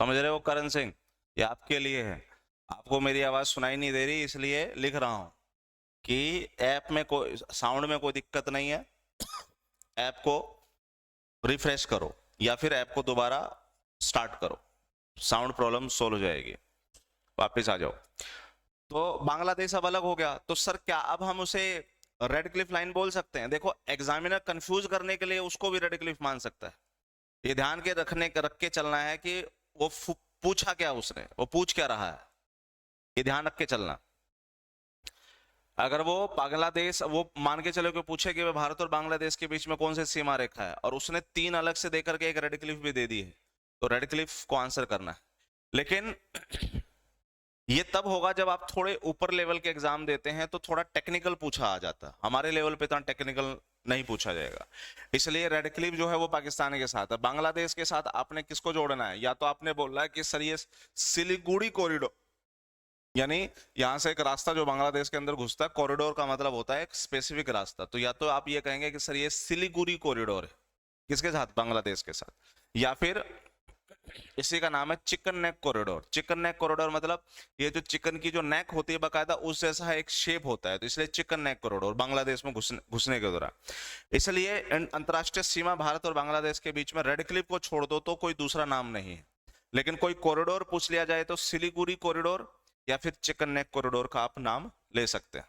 [SPEAKER 1] समझ रहे हो करण सिंह? ये आपके लिए है। आपको मेरी आवाज सुनाई नहीं दे रही इसलिए लिख रहा हूं कि ऐप में कोई साउंड में कोई दिक्कत नहीं है। ऐप को रिफ्रेश करो या फिर ऐप को दोबारा स्टार्ट करो, साउंड प्रॉब्लम सोल्व हो जाएगी। वापस आ जाओ। तो बांग्लादेश अब अलग हो गया, तो सर क्या अब हम उसे रेड क्लिफ लाइन बोल सकते हैं? देखो एग्जामिनर कंफ्यूज करने के लिए उसको भी रेड क्लिफ मान सकता है। ये ध्यान के रख के चलना है कि वो पूछा क्या उसने, वो पूछ क्या रहा है, ये ध्यान रख के चलना। अगर वो बांग्लादेश, वो मान के चलो कि पूछे कि भारत और बांग्लादेश के बीच में कौन सी सीमा रेखा है, और उसने 3 अलग से देकर के एक रेड क्लिफ भी दे दी है, तो रेड क्लिफ को आंसर करना है। लेकिन ये तब होगा जब आप थोड़े ऊपर लेवल के एग्जाम देते हैं तो थोड़ा टेक्निकल पूछा आ जाता है। हमारे लेवल पे तो टेक्निकल नहीं पूछा जाएगा, इसलिए रेड क्लिफ जो है वो पाकिस्तान के साथ है। बांग्लादेश के साथ आपने किसको जोड़ना है? या तो आपने बोलना है कि सर ये सिलीगुड़ी कॉरिडोर, यानी यहां से एक रास्ता जो बांग्लादेश के अंदर घुसता है, कॉरिडोर का मतलब होता है एक स्पेसिफिक रास्ता। तो या तो आप ये कहेंगे कि सर ये सिलीगुड़ी कॉरिडोर है, किसके साथ? बांग्लादेश के साथ। या फिर इसी का नाम है chicken neck corridor. Chicken neck corridor मतलब ये जो चिकन की जो नेक होती है बाकायदा उस जैसा एक शेप होता है, तो इसलिए चिकन नेक कॉरिडोर बांग्लादेश में घुसने के दौरान। इसलिए अंतरराष्ट्रीय सीमा भारत और बांग्लादेश के बीच में रेड क्लिफ को छोड़ दो तो कोई दूसरा नाम नहीं है। लेकिन कोई कॉरिडोर पूछ लिया जाए तो सिलीगुड़ी कॉरिडोर या फिर चिकन नेक कॉरिडोर का आप नाम ले सकते हैं।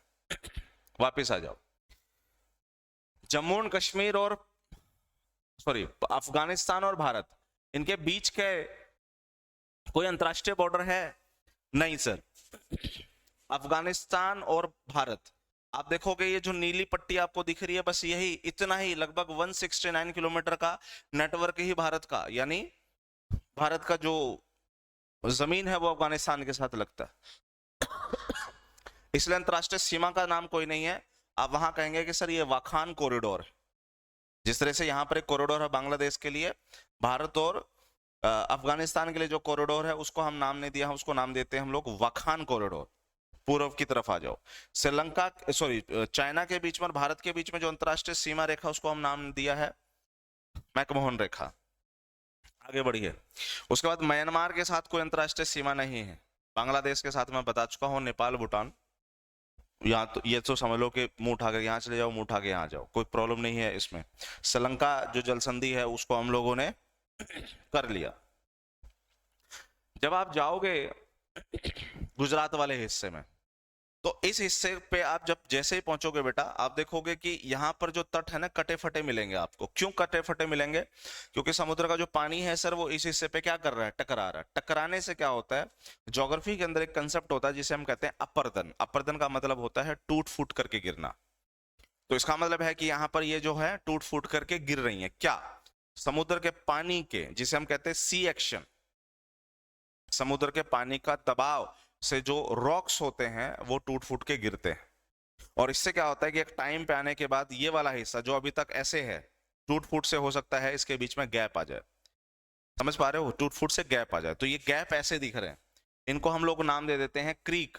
[SPEAKER 1] वापिस आ जाओ। जम्मू एंड कश्मीर और सॉरी अफगानिस्तान और भारत, इनके बीच के कोई अंतरराष्ट्रीय बॉर्डर है? नहीं सर। अफगानिस्तान और भारत, आप देखोगे ये जो नीली पट्टी आपको दिख रही है, बस यही इतना ही लगभग 169 किलोमीटर का नेटवर्क ही भारत का, यानी भारत का जो जमीन है वो अफगानिस्तान के साथ लगता है। इसलिए अंतरराष्ट्रीय सीमा का नाम कोई नहीं है। आप वहां कहेंगे कि सर ये वाखान कॉरिडोर है। जिस तरह से यहाँ पर एक कॉरिडोर है बांग्लादेश के लिए, भारत और अफगानिस्तान के लिए जो कॉरिडोर है उसको हम नाम नहीं दिया, हम उसको नाम देते हैं हम लोग वाखान कॉरिडोर। पूर्व की तरफ आ जाओ। श्रीलंका सॉरी चाइना के बीच में और भारत के बीच में जो अंतरराष्ट्रीय सीमा रेखा उसको हम नाम दिया है मैकमोहन रेखा। आगे बढ़िए। उसके बाद म्यांमार के साथ कोई अंतरराष्ट्रीय सीमा नहीं है। बांग्लादेश के साथ मैं बता चुका हूँ, नेपाल भूटान, यहाँ तो ये तो समझ लो कि मुंह उठा के यहाँ चले जाओ, मुंह उठा के यहाँ जाओ, कोई प्रॉब्लम नहीं है इसमें। श्रीलंका जो जल संधि है उसको हम लोगों ने कर लिया। जब आप जाओगे गुजरात वाले हिस्से में, तो इस हिस्से पे आप जब जैसे ही पहुंचोगे बेटा, आप देखोगे कि यहाँ पर जो तट है ना कटे फटे मिलेंगे आपको। क्यों कटे फटे मिलेंगे? क्योंकि समुद्र का जो पानी है सर वो इस हिस्से पे क्या कर रहा है, टकरा रहा है। टकराने से क्या होता है, ज्योग्राफी के अंदर एक कंसेप्ट होता है जिसे हम कहते हैं अपर्दन। अपर्दन का मतलब होता है टूट फूट करके गिरना। तो इसका मतलब है कि यहाँ पर ये जो है टूट फूट करके गिर रही है। क्या? समुद्र के पानी के, जिसे हम कहते हैं सी एक्शन, समुद्र के पानी का दबाव से जो रॉक्स होते हैं वो टूट फूट के गिरते हैं। और इससे क्या होता है कि एक टाइम पे आने के बाद ये वाला हिस्सा जो अभी तक ऐसे है, टूट फूट से हो सकता है इसके बीच में गैप आ जाए। समझ पा रहे हो? टूट फूट से गैप आ जाए। तो ये गैप ऐसे दिख रहे हैं, इनको हम लोग नाम दे देते हैं क्रीक।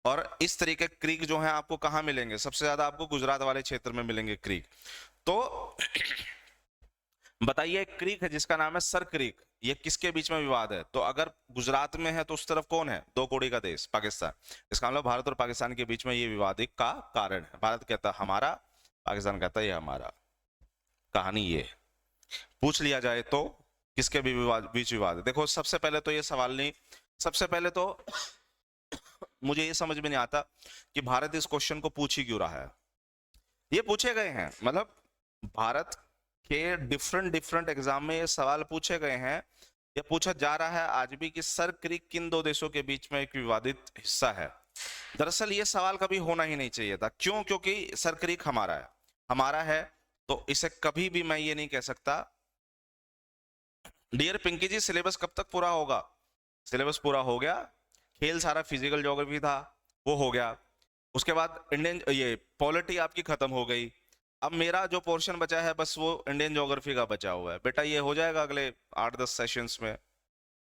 [SPEAKER 1] और इस तरीके क्रीक जो है आपको कहाँ मिलेंगे? सबसे ज्यादा आपको गुजरात वाले क्षेत्र में मिलेंगे क्रीक। तो बताइए, एक क्रीक है जिसका नाम है सर क्रीक, ये किसके बीच में विवाद है? तो अगर गुजरात में है तो उस तरफ कौन है? दो कौड़ी का देश पाकिस्तान। इसका मतलब भारत और पाकिस्तान के बीच में ये विवाद का कारण है। भारत कहता है हमारा, पाकिस्तान कहता है ये हमारा। कहानी ये पूछ लिया जाए तो किसके भी बीच विवाद है? देखो सबसे पहले तो ये सवाल नहीं, सबसे पहले तो मुझे ये समझ में नहीं आता कि भारत इस क्वेश्चन को पूछ ही क्यों रहा है। ये पूछे गए हैं, मतलब भारत के डिफरेंट एग्जाम में ये सवाल पूछे गए हैं, ये पूछा जा रहा है आज भी कि सर क्रीक किन दो देशों के बीच में एक विवादित हिस्सा है। दरअसल ये सवाल कभी होना ही नहीं चाहिए था। क्यों? क्योंकि सर क्रीक हमारा है, हमारा है तो इसे कभी भी मैं ये नहीं कह सकता। डियर पिंकी जी, सिलेबस कब तक पूरा होगा? सिलेबस पूरा हो गया, खेल सारा फिजिकल ज्योग्राफी था वो हो गया। उसके बाद इंडियन ये पॉलिटी आपकी खत्म हो गई। अब मेरा जो पोर्शन बचा है बस वो इंडियन ज्योग्राफी का बचा हुआ है। बेटा ये हो जाएगा अगले 8-10 सेशंस में।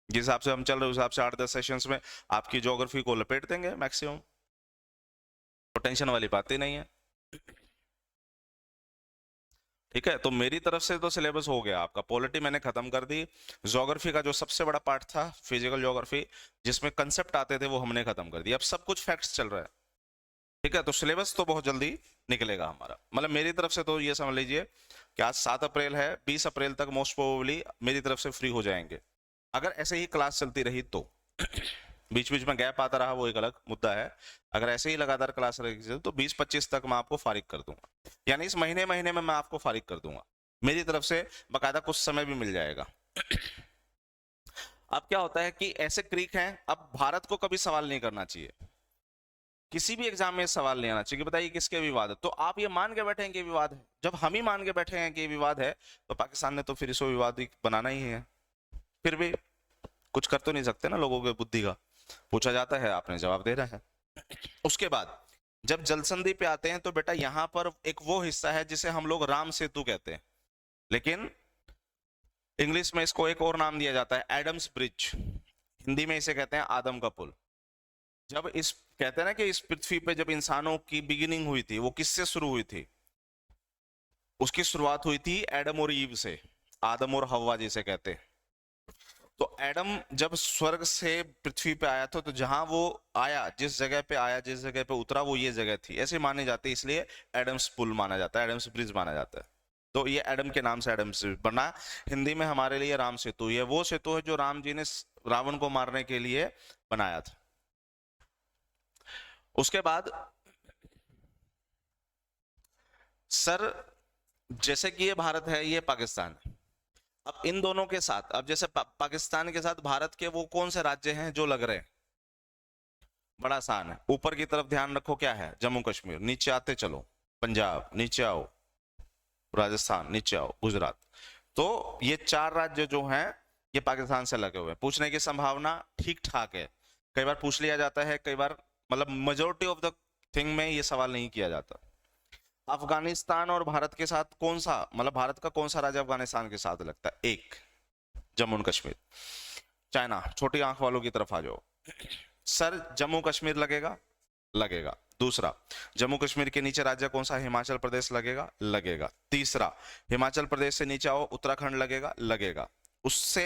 [SPEAKER 1] जिस हिसाब से हम चल रहे हैं उस हिसाब से 8-10 सेशंस में आपकी ज्योग्राफी को लपेट देंगे मैक्सिमम। तो टेंशन वाली बात ही नहीं है, ठीक है। तो मेरी तरफ से तो सिलेबस हो गया आपका। पॉलिटी मैंने खत्म कर दी। ज्योग्राफी का जो सबसे बड़ा पार्ट था फिजिकल ज्योग्राफी, जिसमें कंसेप्ट आते थे, वो हमने खत्म कर दिया। अब सब कुछ फैक्ट्स चल रहा है, ठीक है। तो सिलेबस तो बहुत जल्दी निकलेगा हमारा। मतलब मेरी तरफ से तो ये समझ लीजिए कि आज 7 अप्रैल है, 20 अप्रैल तक मोस्ट प्रोबेबली मेरी तरफ से फ्री हो जाएंगे, अगर ऐसे ही क्लास चलती रही तो। बीच बीच में गैप आता रहा वो एक अलग मुद्दा है। अगर ऐसे ही लगातार क्लास रहेगी तो 20-25 तक मैं आपको फारिग कर दूंगा, यानी इस महीने में मैं आपको फारिग कर दूंगा। मेरी तरफ से बाकायदा कुछ समय भी मिल जाएगा। अब क्या होता है कि ऐसे क्रीक हैं, अब भारत को कभी सवाल नहीं करना चाहिए, किसी भी एग्जाम में सवाल नहीं आना चाहिए कि बताइए किसके विवाद है। तो आप ये मान के बैठे हैं कि विवाद है। जब हम ही मान के बैठे हैं कि विवाद है तो पाकिस्तान ने तो फिर इसको विवाद ही बनाना ही है। फिर भी कुछ कर तो नहीं सकते ना, लोगों के बुद्धि का पूछा जाता है, आपने जवाब दे रहा है। उसके बाद जब जल संधि पे आते हैं तो बेटा यहाँ पर एक वो हिस्सा है जिसे हम लोग राम सेतु कहते हैं, लेकिन इंग्लिश में इसको एक और नाम दिया जाता है, एडम्स ब्रिज। हिंदी में इसे कहते हैं आदम का पुल। जब इस कहते हैं ना कि इस पृथ्वी पे जब इंसानों की बिगिनिंग हुई थी, वो किससे शुरू हुई थी? उसकी शुरुआत हुई थी एडम और ईव से, आदम और हव्वा जिसे कहते हैं। तो एडम जब स्वर्ग से पृथ्वी पे आया था, तो जहां वो आया, जिस जगह पे आया, जिस जगह पे उतरा, वो ये जगह थी, ऐसे माने जाते हैं, इसलिए एडम्स पुल माना जाता है, एडम्स ब्रिज माना जाता है। तो ये एडम के नाम से एडम्स बना। हिंदी में हमारे लिए राम सेतु, ये वो सेतु है जो राम जी ने रावण को मारने के लिए बनाया था। उसके बाद सर जैसे कि ये भारत है, ये पाकिस्तान है। अब इन दोनों के साथ, अब जैसे पाकिस्तान के साथ भारत के वो कौन से राज्य हैं जो लग रहे हैं? बड़ा आसान है, ऊपर की तरफ ध्यान रखो, क्या है? जम्मू कश्मीर। नीचे आते चलो, पंजाब, नीचे आओ राजस्थान, नीचे आओ गुजरात। तो ये 4 राज्य जो हैं ये पाकिस्तान से लगे हुए हैं। पूछने की संभावना ठीक ठाक है, कई बार पूछ लिया जाता है, कई बार मतलब मेजोरिटी ऑफ द थिंग में ये सवाल नहीं किया जाता। अफगानिस्तान और भारत के साथ कौन सा, मतलब भारत का कौन सा राज्य अफगानिस्तान के साथ लगता है? एक, जम्मू एंड कश्मीर। चाइना, छोटी आंख वालों की तरफ आ जाओ। सर जम्मू कश्मीर लगेगा, लगेगा। दूसरा, जम्मू कश्मीर के नीचे राज्य कौन सा? हिमाचल प्रदेश लगेगा, लगेगा। तीसरा, हिमाचल प्रदेश से नीचे आओ, उत्तराखंड लगेगा, लगेगा। उससे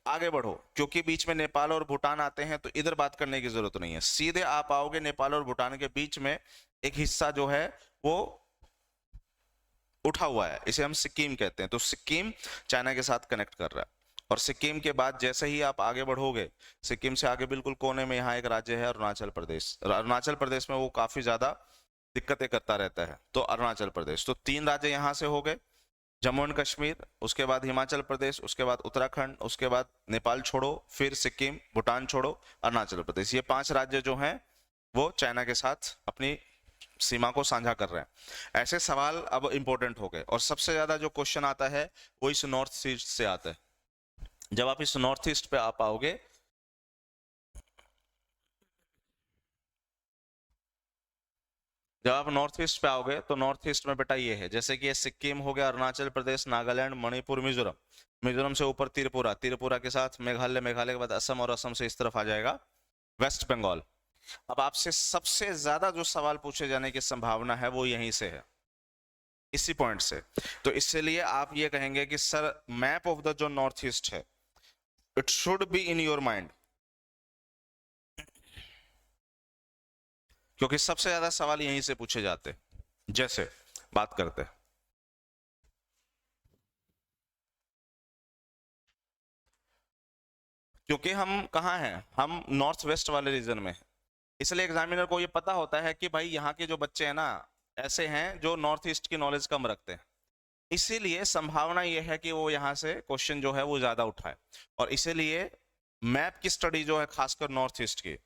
[SPEAKER 1] आगे बढ़ो, क्योंकि बीच में नेपाल और भूटान आते हैं, तो इधर बात करने की जरूरत नहीं है। सीधे आप आओगे, नेपाल और भूटान के बीच में एक हिस्सा जो है वो उठा हुआ है, इसे हम सिक्किम कहते हैं। तो सिक्किम चाइना के साथ कनेक्ट कर रहा है। और सिक्किम के बाद जैसे ही आप आगे बढ़ोगे, सिक्किम से आगे बिल्कुल कोने में यहाँ एक राज्य है अरुणाचल प्रदेश। अरुणाचल प्रदेश में वो काफी ज्यादा दिक्कतें करता रहता है, तो अरुणाचल प्रदेश। तो 3 राज्य यहाँ से हो गए, जम्मू एंड कश्मीर, उसके बाद हिमाचल प्रदेश, उसके बाद उत्तराखंड, उसके बाद नेपाल छोड़ो, फिर सिक्किम, भूटान छोड़ो, अरुणाचल प्रदेश। ये 5 राज्य जो हैं वो चाइना के साथ अपनी सीमा को साझा कर रहे हैं। ऐसे सवाल अब इंपॉर्टेंट हो गए। और सबसे ज्यादा जो क्वेश्चन आता है वो इस नॉर्थ ईस्ट से आता है। जब आप इस नॉर्थ ईस्ट पे आ पाओगे, जब आप नॉर्थ ईस्ट पे आओगे तो नॉर्थ ईस्ट में बेटा ये है, जैसे कि ये सिक्किम हो गया, अरुणाचल प्रदेश, नागालैंड, मणिपुर, मिजोरम। मिजोरम से ऊपर त्रिपुरा, त्रिपुरा के साथ मेघालय, मेघालय के बाद असम, और असम से इस तरफ आ जाएगा वेस्ट बंगाल। अब आपसे सबसे ज्यादा जो सवाल पूछे जाने की संभावना है वो यहीं से है, इसी पॉइंट से। तो इसलिए आप ये कहेंगे कि सर मैप ऑफ द जो नॉर्थ ईस्ट है, it should be in your mind, क्योंकि सबसे ज्यादा सवाल यहीं से पूछे जाते हैं। जैसे बात करते हैं, क्योंकि हम कहाँ हैं, हम नॉर्थ वेस्ट वाले रीजन में हैं, इसलिए एग्जामिनर को ये पता होता है कि भाई यहाँ के जो बच्चे हैं ना, ऐसे हैं जो नॉर्थ ईस्ट की नॉलेज कम रखते हैं। इसीलिए संभावना ये है कि वो यहाँ से क्वेश्चन जो है वो ज्यादा उठाए, और इसीलिए मैप की स्टडी जो है खासकर नॉर्थ ईस्ट की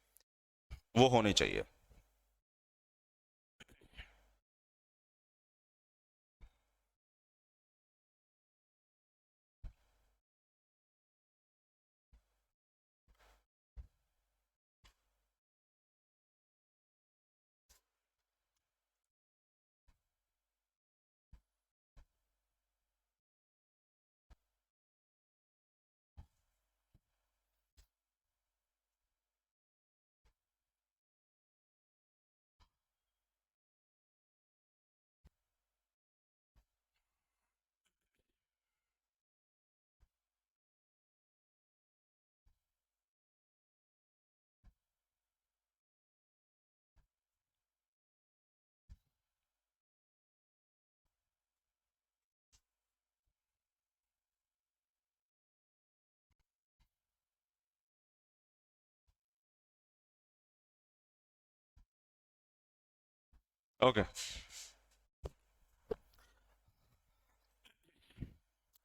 [SPEAKER 1] वो होनी चाहिए। ओके,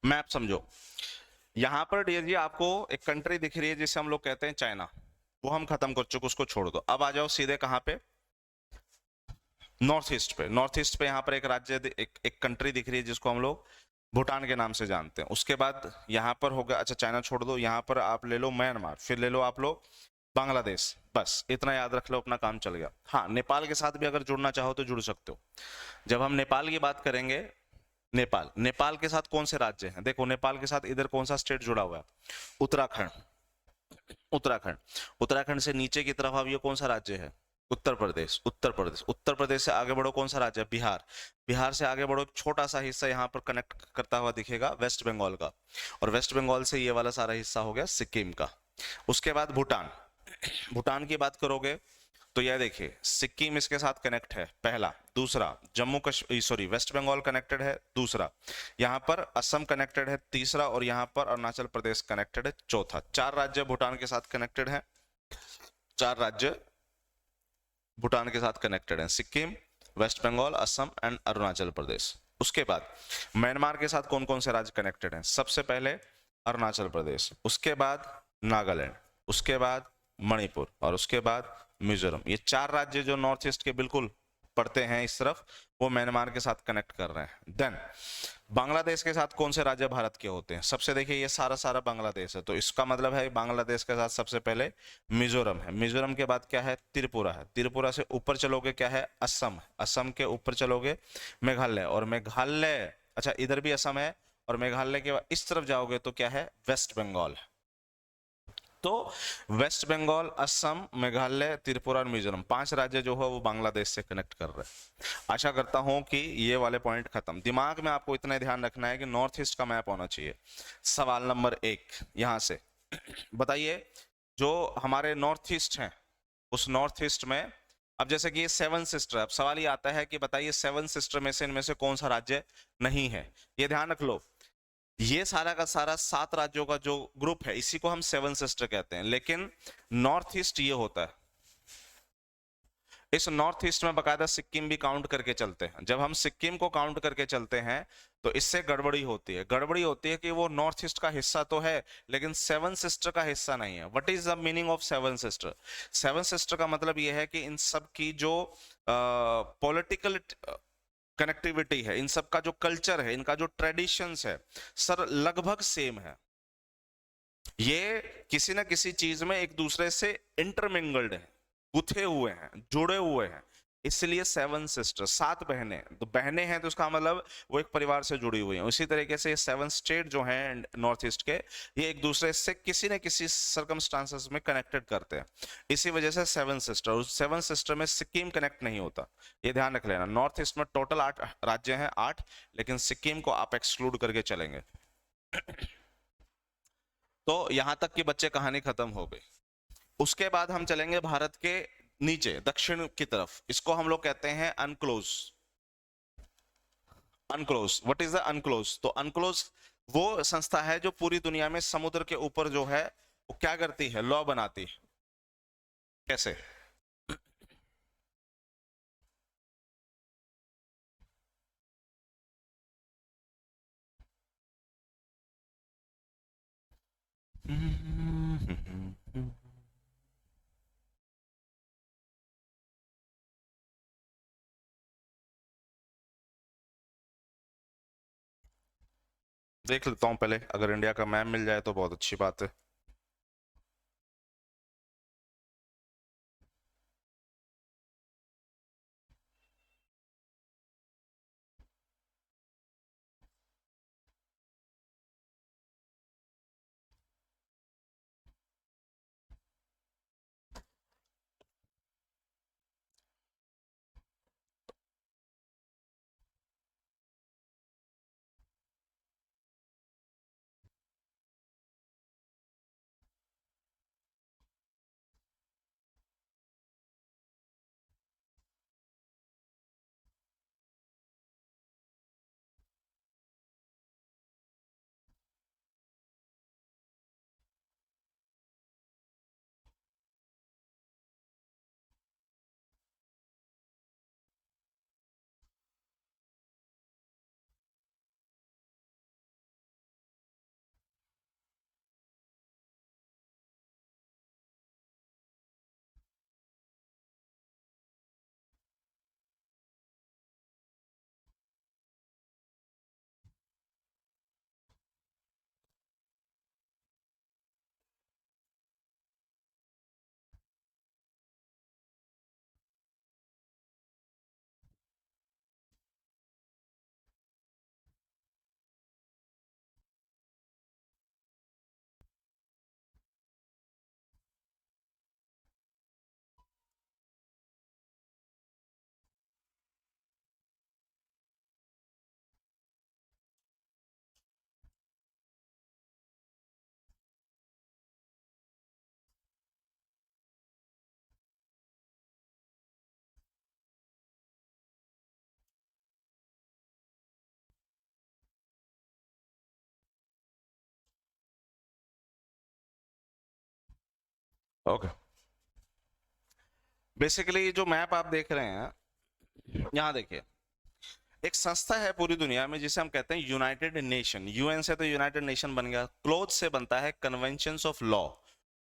[SPEAKER 1] मैप समझो। यहां पर डियर जी आपको एक कंट्री दिख रही है जिसे हम लोग कहते हैं चाइना, वो हम खत्म कर चुके, उसको छोड़ दो। अब आ जाओ सीधे कहां पे, नॉर्थ ईस्ट पे। नॉर्थ ईस्ट पे यहाँ पर एक राज्य, एक कंट्री दिख रही है जिसको हम लोग भूटान के नाम से जानते हैं। उसके बाद यहाँ पर होगा, अच्छा चाइना छोड़ दो, यहाँ पर आप ले लो म्यांमार, फिर ले लो आप लोग बांग्लादेश। बस इतना याद रख लो, अपना काम चल गया। हाँ, नेपाल के साथ भी अगर जुड़ना चाहो तो जुड़ सकते हो। जब हम नेपाल की बात करेंगे, नेपाल, नेपाल के साथ कौन से राज्य हैं? देखो नेपाल के साथ इधर कौन सा स्टेट जुड़ा हुआ है? उत्तराखंड। उत्तराखंड, उत्तराखंड से नीचे की तरफ अब ये कौन सा राज्य है? उत्तर प्रदेश। उत्तर प्रदेश, उत्तर प्रदेश से आगे बढ़ो, कौन सा राज्य है? बिहार। बिहार से आगे बढ़ो, एक छोटा सा हिस्सा यहाँ पर कनेक्ट करता हुआ दिखेगा वेस्ट बंगाल का, और वेस्ट बंगाल से ये वाला सारा हिस्सा हो गया सिक्किम का। उसके बाद भूटान। भूटान की बात करोगे तो यह देखिए, सिक्किम इसके साथ कनेक्ट है, पहला। दूसरा, Jammu Kashmir, sorry West Bengal connected है, दूसरा। यहाँ पर असम कनेक्टेड है, तीसरा। और यहाँ पर अरुणाचल प्रदेश कनेक्टेड है, चौथा। 4 राज्य भूटान के साथ कनेक्टेड है, 4 राज्य भूटान के साथ कनेक्टेड है, सिक्किम, वेस्ट बंगाल, असम एंड अरुणाचल प्रदेश। उसके बाद म्यांमार के साथ कौन कौन से राज्य कनेक्टेड हैं? सबसे पहले अरुणाचल प्रदेश, उसके बाद नागालैंड, उसके बाद मणिपुर, और उसके बाद मिजोरम। ये 4 राज्य जो नॉर्थ ईस्ट के बिल्कुल पड़ते हैं इस तरफ, वो म्यांमार के साथ कनेक्ट कर रहे हैं। देन बांग्लादेश के साथ कौन से राज्य भारत के होते हैं? सबसे देखिए, ये सारा सारा बांग्लादेश है, तो इसका मतलब है बांग्लादेश के साथ सबसे पहले मिजोरम है। मिजोरम के बाद क्या है? त्रिपुरा है। त्रिपुरा से ऊपर चलोगे क्या है? असम है। असम के ऊपर चलोगे मेघालय, और मेघालय, अच्छा इधर भी असम है, और मेघालय के बाद इस तरफ जाओगे तो क्या है, वेस्ट बंगाल। तो वेस्ट बंगाल, असम, मेघालय, त्रिपुरा और मिजोरम, 5 राज्य जो है वो बांग्लादेश से कनेक्ट कर रहे हैं। आशा करता हूं कि ये वाले पॉइंट खत्म। दिमाग में आपको इतना ध्यान रखना है कि नॉर्थ ईस्ट का मैप होना चाहिए। सवाल नंबर 1 यहां से बताइए, जो हमारे नॉर्थ ईस्ट हैं उस नॉर्थ ईस्ट में, अब जैसे कि ये 7 सिस्टर, अब सवाल ये आता है कि बताइए 7 सिस्टर में से इनमें से कौन सा राज्य नहीं है। ये ध्यान रख लो, ये सारा का सारा 7 राज्यों का जो ग्रुप है इसी को हम 7 सिस्टर कहते हैं। लेकिन नॉर्थ ईस्ट ये होता है, इस नॉर्थ ईस्ट में बकायदा सिक्किम भी काउंट करके चलते हैं। जब हम सिक्किम को काउंट करके चलते हैं तो इससे गड़बड़ी होती है। गड़बड़ी होती है कि वो नॉर्थ ईस्ट का हिस्सा तो है लेकिन 7 सिस्टर का हिस्सा नहीं है। What is the meaning of 7 sister? 7 sister का मतलब ये है कि इन सब की जो पॉलिटिकल कनेक्टिविटी है, इन सब का जो कल्चर है, इनका जो ट्रेडिशंस है, सर लगभग सेम है। ये किसी ना किसी चीज में एक दूसरे से इंटरमिंगल्ड है, गुथे हुए हैं, जुड़े हुए हैं, इसलिए 7 सिस्टर, 7 बहनें। तो बहनें हैं तो उसका मतलब वो एक परिवार से जुड़ी हुई हैं। उसी तरीके से ये 7 स्टेट जो हैं नॉर्थ ईस्ट के, ये एक दूसरे से किसी न किसी सर्कमस्टांसेस में कनेक्टेड करते हैं। इसी वजह से 7 सिस्टर, उस 7 सिस्टर में सिक्किम कनेक्ट नहीं होता, ये ध्यान रख लेना। नॉर्थ ईस्ट में टोटल 8 राज्य हैं, 8, लेकिन सिक्किम को आप एक्सक्लूड करके चलेंगे। तो यहां तक की बच्चे कहानी खत्म हो गई। उसके बाद हम चलेंगे भारत के नीचे दक्षिण की तरफ, इसको हम लोग कहते हैं unclose. Unclose, what is the unclose? तो अनक्लोज वो संस्था है जो पूरी दुनिया में समुद्र के ऊपर जो है वो क्या करती है, लॉ बनाती है। कैसे? देख लेता हूं पहले, अगर इंडिया का मैप मिल जाए तो बहुत अच्छी बात है। ओके, बेसिकली जो मैप आप देख रहे हैं यहाँ देखिए, एक संस्था है पूरी दुनिया में जिसे हम कहते हैं यूनाइटेड नेशन। यूएन से तो यूनाइटेड नेशन बन गया। क्लोज से बनता है conventions of law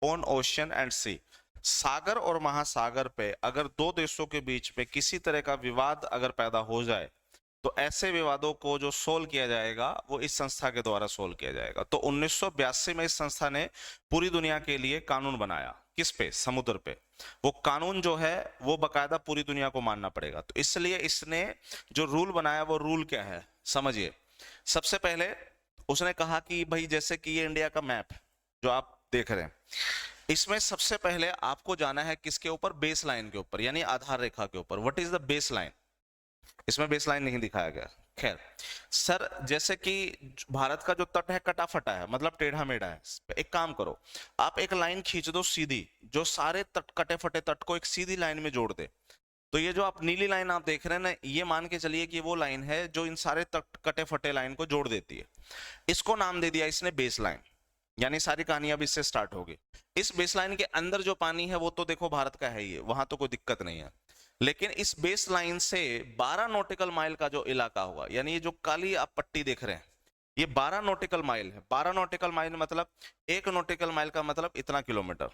[SPEAKER 1] on ocean and sea. सागर और महासागर पे अगर दो देशों के बीच में किसी तरह का विवाद अगर पैदा हो जाए तो ऐसे विवादों को जो सोल्व किया जाएगा वो इस संस्था के द्वारा सोल्व किया जाएगा। तो 1982 में इस संस्था ने पूरी दुनिया के लिए कानून बनाया। किस पे? समुद्र पे। वो कानून जो है वो बकायदा पूरी दुनिया को मानना पड़ेगा। तो इसलिए इसने जो रूल बनाया वो रूल क्या है समझिए। सबसे पहले उसने कहा कि भाई जैसे कि ये इंडिया का मैप जो आप देख रहे हैं, इसमें सबसे पहले आपको जाना है किसके ऊपर, बेस लाइन के ऊपर, यानी आधार रेखा के ऊपर। What is the base line? इसमें बेस लाइन नहीं दिखाया गया। खैर सर, जैसे कि भारत का जो तट है कटा फटा है, मतलब टेढ़ा मेढ़ा है। एक काम करो, आप एक लाइन खींच दो सीधी, जो सारे तट कटे फटे तट को एक सीधी लाइन में जोड़ दे। तो ये जो आप नीली लाइन आप देख रहे हैं ना, ये मान के चलिए कि वो लाइन है जो इन सारे तट कटे फटे लाइन को जोड़ देती है। इसको नाम दे दिया इसने बेस लाइन, यानी सारी कहानी अब इससे स्टार्ट होगी। इस बेसलाइन के अंदर जो पानी है वो तो देखो भारत का है ही है, वहां तो कोई दिक्कत नहीं है। लेकिन इस बेस लाइन से 12 नॉटिकल माइल का जो इलाका होगा, यानी ये जो काली आप पट्टी देख रहे हैं, ये 12 नॉटिकल माइल है। 12 नॉटिकल माइल मतलब, एक नॉटिकल माइल का मतलब इतना किलोमीटर।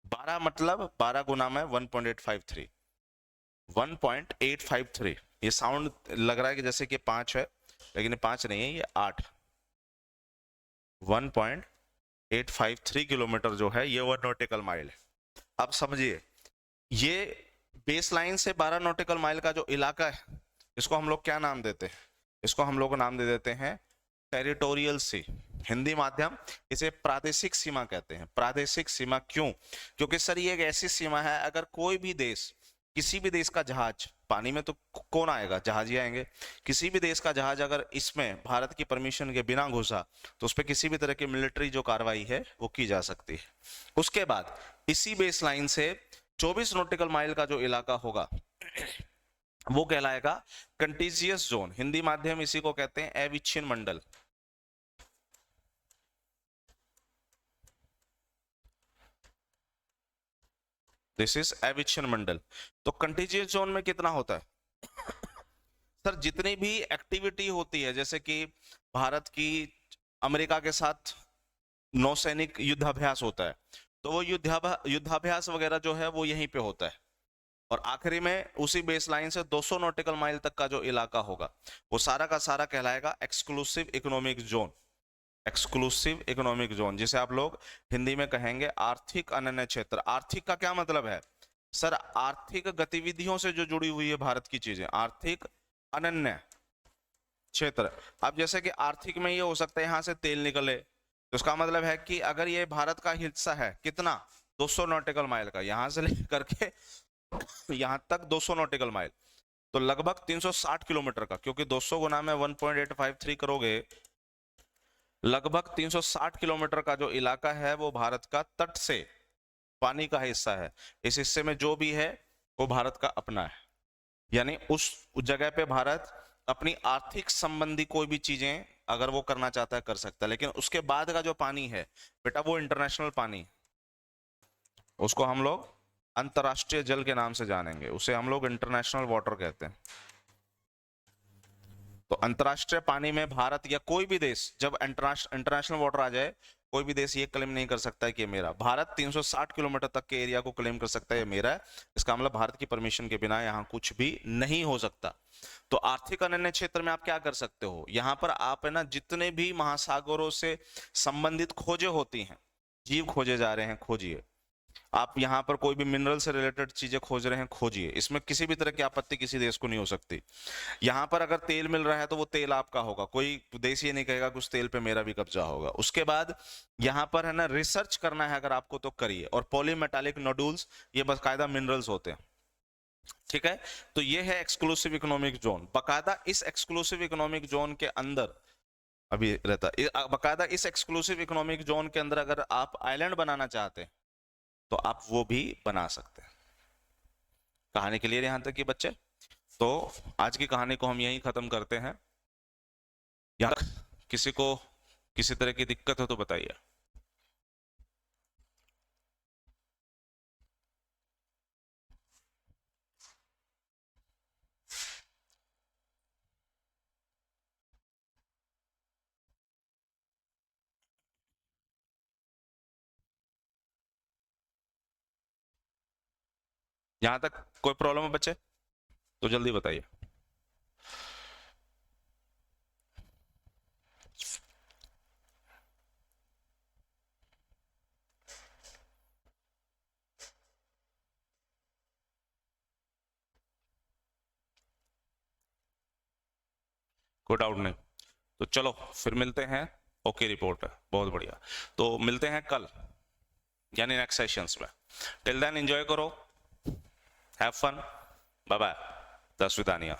[SPEAKER 1] 12 मतलब 12 गुना में 1.853, 1.853। ये साउंड लग रहा है कि जैसे कि 5 है, लेकिन ये 5 नहीं है, ये 8। 1.853 किलोमीटर जो है ये 1 नॉटिकल माइल है। अब समझिए, ये बेस लाइन से 12 नॉटिकल माइल का जो इलाका है, इसको हम लोग क्या नाम देते हैं? इसको हम लोग नाम दे देते हैं टेरिटोरियल सी। हिंदी माध्यम इसे प्रादेशिक सीमा कहते हैं। प्रादेशिक सीमा क्यों? क्योंकि सर ये एक ऐसी सीमा है, अगर कोई भी देश, किसी भी देश का जहाज, पानी में तो कौन आएगा, जहाज ही आएंगे। किसी भी देश का जहाज अगर इसमें भारत की परमिशन के बिना घुसा, तो उस पर किसी भी तरह की मिलिट्री जो कार्रवाई है वो की जा सकती है। उसके बाद इसी बेस लाइन से 24 नॉटिकल माइल का जो इलाका होगा वो कहलाएगा कंटीजियस जोन। हिंदी माध्यम इसी को कहते हैं अविच्छिन्न मंडल। दिस इज अविच्छिन्न मंडल। तो कंटीजियस जोन में कितना होता है सर? जितनी भी एक्टिविटी होती है, जैसे कि भारत की अमेरिका के साथ नौसैनिक युद्धाभ्यास होता है, तो वो युद्धाभ्यास वगैरह जो है वो यहीं पे होता है। और आखिरी में उसी बेस लाइन से 200 नॉटिकल माइल तक का जो इलाका होगा, वो सारा का सारा कहलाएगा exclusive economic zone. Exclusive economic zone, जिसे आप लोग हिंदी में कहेंगे आर्थिक अनन्य क्षेत्र। आर्थिक का क्या मतलब है सर? आर्थिक गतिविधियों से जो जुड़ी हुई है भारत की चीजें, आर्थिक अनन्य क्षेत्र। अब जैसे कि आर्थिक में ये हो सकता है यहां से तेल निकले, तो उसका मतलब है कि अगर ये भारत का हिस्सा है, कितना, 200 नॉटिकल माइल का, यहां से लेकर के यहां तक 200 नॉटिकल माइल, तो लगभग 360 किलोमीटर का, क्योंकि 200 गुना में 1.853 करोगे, लगभग 360 किलोमीटर का जो इलाका है वो भारत का तट से पानी का हिस्सा है। इस हिस्से में जो भी है वो भारत का अपना है, यानी उस जगह पे भारत अपनी आर्थिक संबंधी कोई भी चीजें अगर वो करना चाहता है कर सकता है। लेकिन उसके बाद का जो पानी है बेटा, वो इंटरनेशनल पानी, उसको हम लोग अंतरराष्ट्रीय जल के नाम से जानेंगे, उसे हम लोग इंटरनेशनल वाटर कहते हैं। तो अंतरराष्ट्रीय पानी में भारत या कोई भी देश, जब इंटरनेशनल वाटर आ जाए, कोई भी देश ये क्लेम नहीं कर सकता है कि ये मेरा। भारत 360 किलोमीटर तक के एरिया को क्लेम कर सकता है ये मेरा है। इसका मतलब भारत की परमिशन के बिना यहाँ कुछ भी नहीं हो सकता। तो आर्थिक अनन्य क्षेत्र में आप क्या कर सकते हो, यहाँ पर आप है ना, जितने भी महासागरों से संबंधित खोजे होती हैं, जीव खोजे जा रहे हैं, खोजिए। आप यहाँ पर कोई भी मिनरल से रिलेटेड चीजें खोज रहे हैं, खोजिए। इसमें किसी भी तरह की आपत्ति किसी देश को नहीं हो सकती। यहाँ पर अगर तेल मिल रहा है तो वो तेल आपका होगा, कोई देश ये नहीं कहेगा कि उस तेल पे मेरा भी कब्जा होगा। उसके बाद यहाँ पर है ना, रिसर्च करना है अगर आपको तो करिए। और पॉलीमेटालिक नोडुल्स, ये बाकायदा मिनरल्स होते हैं, ठीक है। तो ये है एक्सक्लूसिव इकोनॉमिक जोन। बाकायदा इस एक्सक्लूसिव इकोनॉमिक जोन के अंदर अभी रहता, बाकायदा इस एक्सक्लूसिव इकोनॉमिक जोन के अंदर अगर आप आइलैंड बनाना चाहते हैं तो आप वो भी बना सकते हैं। कहानी क्लियर यहां तक की बच्चे? तो आज की कहानी को हम यहीं खत्म करते हैं। यहाँ किसी को किसी तरह की दिक्कत हो तो बताइए। यहां तक कोई प्रॉब्लम है बच्चे? तो जल्दी बताइए। कोई डाउट नहीं? तो चलो फिर मिलते हैं ओके रिपोर्ट है, बहुत बढ़िया। तो मिलते हैं कल यानी नेक्स्ट सेशंस में। टिल देन एंजॉय करो, हैव फन, बाय बाय, दस विदानिया।